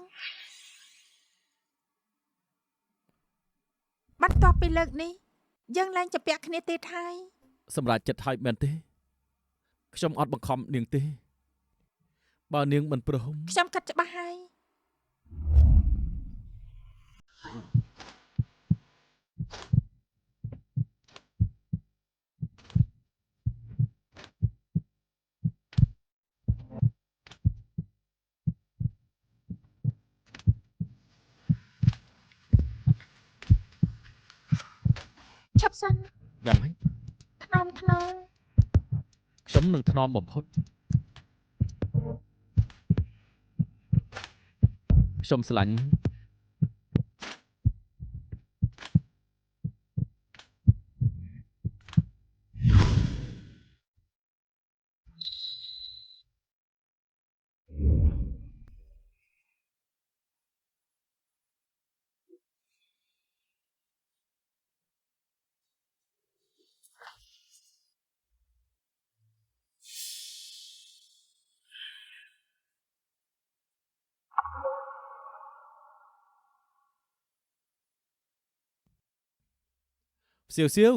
បន្ទាប់ពីលើកនេះយើងឡើងជាពាក់គ្នាទៀតហើយ សម្រាប់ចិត្តហើយមែនទេខ្ញុំអត់បង្ខំនាងទេបើនាងមិនព្រម ខ្ញុំគិតច្បាស់ហើយ ឈប់សិន យ៉ាងម៉េច ថ្នមថ្នម ខ្ញុំនឹងថ្នមបំផុតខ្ញុំស្រឡាញ់ សៀវ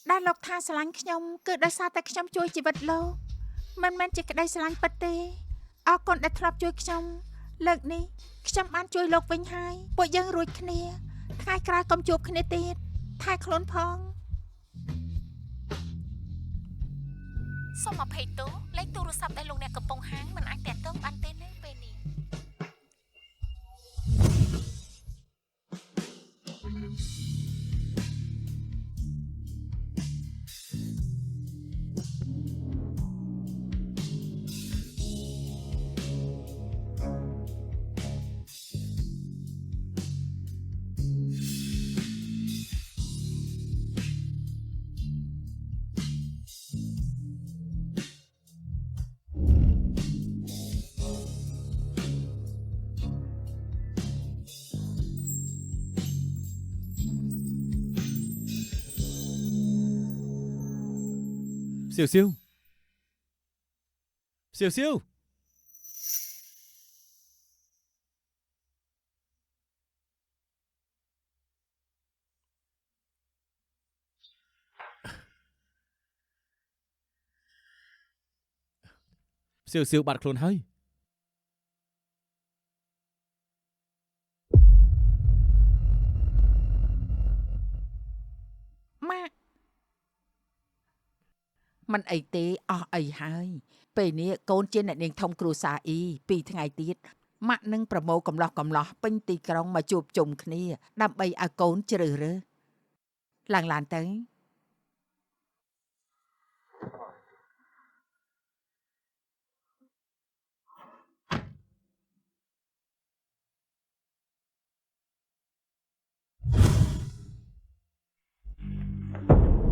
ដែលលោកថាស្រឡាញ់ខ្ញុំគឺដោយសារតែខ្ញុំជួយជីវិតលោកមិនមែនជាក្តីស្រឡាញ់ពិតទេអរគុណដែលធ្លាប់ជួយខ្ញុំលើកនេះខ្ញុំបានជួយលោកវិញហើយពួកយើងរួចគ្នាថ្ងៃក្រោយកុំជួបគ្នាទៀតថែខ្លួនផង សូមអភ័យទោសលេខទូរស័ព្ទដែលលោកអ្នកកំពុងហាងមិនអាចតាក់ទងបានទេនៅពេលនេះ សៀវ សៀវបាត់ខ្លួនហើយ ម៉ាក់ មិនអីទេអស់អីហើយពេលនេះកូនជាអ្នកនាងធំគ្រូសាអ៊ី2ថ្ងៃទៀតម៉ាក់នឹងប្រមូលកំឡោះពេញទីក្រុងមកជួបជុំគ្នាដើម្បីឲ្យកូនជ្រើសរើសឡើងឡានទៅ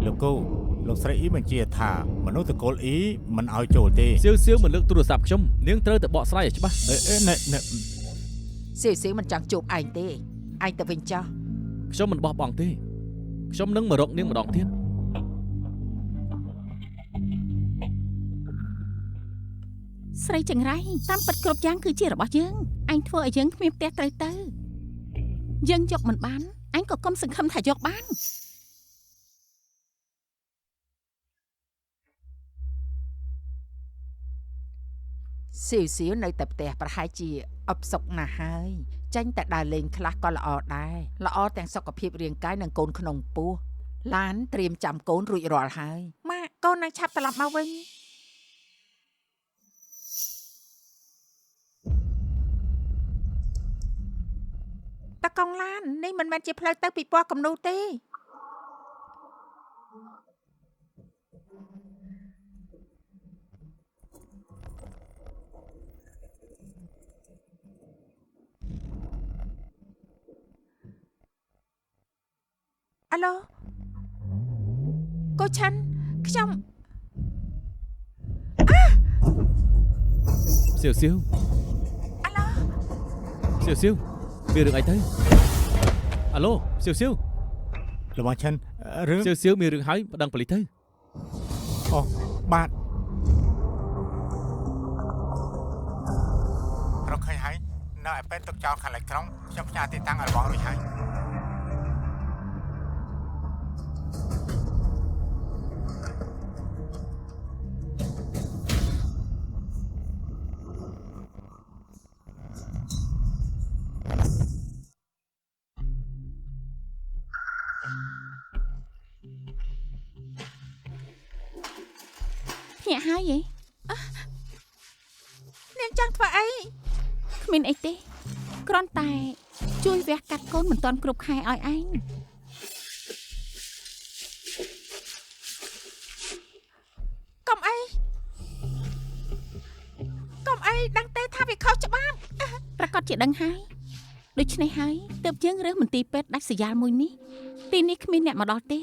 លោកគូលោកស្រីអ៊ីបញ្ជាថាមនុស្សតកូលអ៊ីមិនឲ្យចូលទេ សៀវមិនលើកទូរស័ព្ទខ្ញុំនាងត្រូវតែបកស្រាយឲ្យច្បាស់ ស៊ីវស៊ីវមិនចង់ជួបឯងទេឯងទៅវិញចុះ ខ្ញុំមិនបោះបង់ទេខ្ញុំនឹងមករកនាងម្ដងទៀត ស្រីចង្រៃតាមពិតគ្រប់យ៉ាងគឺជារបស់យើងអញធ្វើឲ្យយើងគ្មានផ្ទះត្រូវទៅយើងយកមិនបានអញក៏កុំសង្ឃឹមថាយកបាន ស៊ីវស៊ីវនៅតែផ្ទះប្រហែលជាអបសុកណាស់ហើយចាញ់តែដើរលេងខ្លះក៏ល្អដែរល្អទាំងសុខភាពរាងកាយនិងកូនក្នុងពោះឡានត្រៀមចាំកូនរួចរាល់ហើយ ម៉ាក់កូននឹងឆាប់ត្រឡប់មកវិញតកង់ឡាននេះមិនមែនជាផ្លូវទៅពីពណ៌គំនូទេ ស អាឡូកូឆាន់ខ្ញុំ សៀវសៀវ អាឡូ សៀវសៀវមានរឿងអីទៅអាឡូសៀវសៀវ លោកបងឈិនរឿង សៀវសៀវមានរឿងហើយប្តឹងប៉ូលីសទៅ អូបាទរកឃើញហើយនៅឯពេទ្យទុកចោលខាងលិចក្រុងខ្ញុំផ្ញើទីតាំងឲ្យបងរួចហើយ ភ្ញាក់ហើយហី នាងចង់ធ្វើអី គ្មានអីទេគ្រាន់តែជួយវះកាត់កូនមិនទាន់គ្រប់ខែឲ្យឯង កុំអីដឹងទេថាវាខុសច្បាប់ ប្រកាសជាដឹងហើយដូច្នេះហើយទើបយើងរើសមន្ទីរពេទ្យដាច់ស្រយាលមួយនេះទីនេះគ្មានអ្នកមកដល់ទេ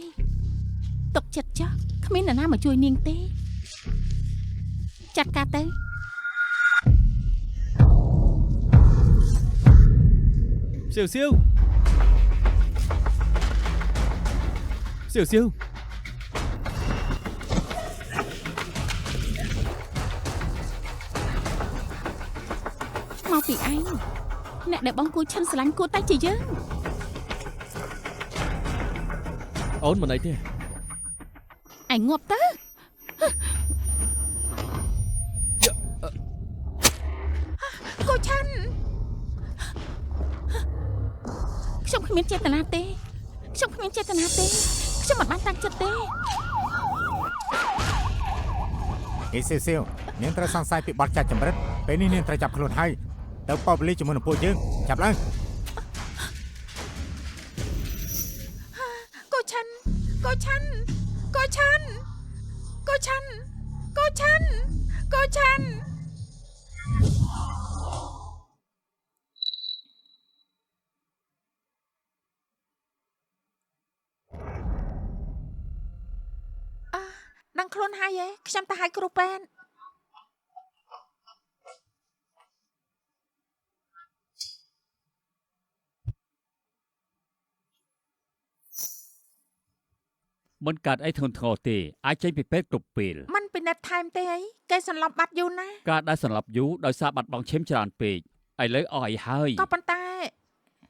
ទុកចិត្តចុះគ្មានអ្នកណាមកជួយនាងទេចាត់ការទៅ សៀវសៀវសៀវសៀវ មកពីឯងអ្នកដែលបងគួរឈិនស្រឡាញ់គួរតែជាយើង អូនមិនអីទេ ឯងងាប់ទៅ កូឆាន់ ខ្ញុំគ្មានចេតនាទេខ្ញុំគ្មានចេតនាទេខ្ញុំមិនបានតាំងចិត្តទេ អេសៀវសៀវនាងត្រូវសង្ស័យពីបទចាច់ចម្រិតពេលនេះនាងត្រូវចាប់ខ្លួនហើយទៅប៉ូប៉ូលីសជាមួយនឹងពួកយើងចាប់ឡើង កូឆាន់កូឆាន់កូឆាន់កូឆាន់កូឆាន់កូឆាន់ ដឹងខ្លួនហើយឯងខ្ញុំទៅហៅគ្រូពេទ្យ មិនកើតអីធ្ងន់ធ្ងរទេអាចចេញពីពេទ្យគ្រប់ពេល มันពិនិត្យថែមទេអីគេសន្លប់បាត់យូរណាស់ ការដែលសន្លប់យូរដោយសារបាត់បង់ឈាមច្រើនពេកឥឡូវអស់អីហើយ ក៏ប៉ុន្តែ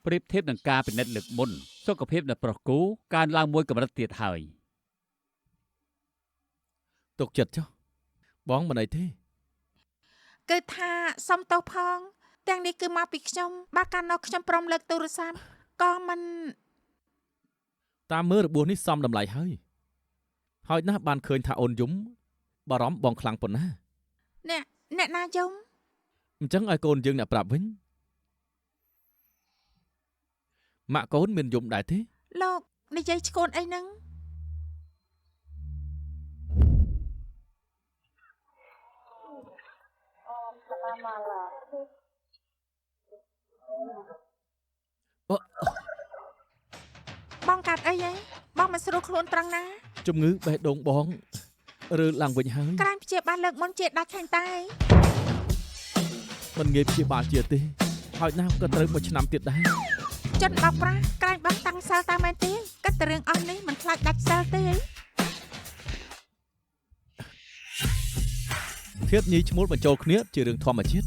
ប្រៀបធៀបនឹងការពិនិត្យលើកមុនសុខភាពនៃប្រុសគូកើនឡើងមួយកម្រិតទៀតហើយ ទុកចិត្តចុះបងមិនអីទេ គឺថាសុំទោសផងទាំងនេះគឺមកពីខ្ញុំបើកាលនោះខ្ញុំព្រមលើកទូរស័ព្ទក៏មិន តាមមើលរបួសនេះសមតម្លៃហើយហើយណាស់បានឃើញថាអូនយំបារម្ភបងខ្លាំងប៉ុណ្ណា អ្នកណាយំ អញ្ចឹងឲ្យកូនយើងអ្នកប្រាប់វិញម៉ាក់កូនមានយំដែរទេ លោកនិយាយឆ្កូនអីហ្នឹង បងកាត់អីហ៎បងមិនស្រួលខ្លួនត្រង់ណា ជំងឺបេះដូងបងរើឡើងវិញហើយ ក្រែងព្យាបាលលើកមុនជាដាច់ខាងតែ មិនងាយព្យាបាលជាទេហើយណាស់ក៏ត្រូវមួយឆ្នាំទៀតដែរ ចិនបោកប្រាស់ក្រែងបោះតាំងសិលតាមមែនទេកាត់តែរឿងអស់នេះមិនខ្លាចដាច់សិលទេ ធៀបញីឈ្មោលបញ្ចូលគ្នាជារឿងធម្មជាតិ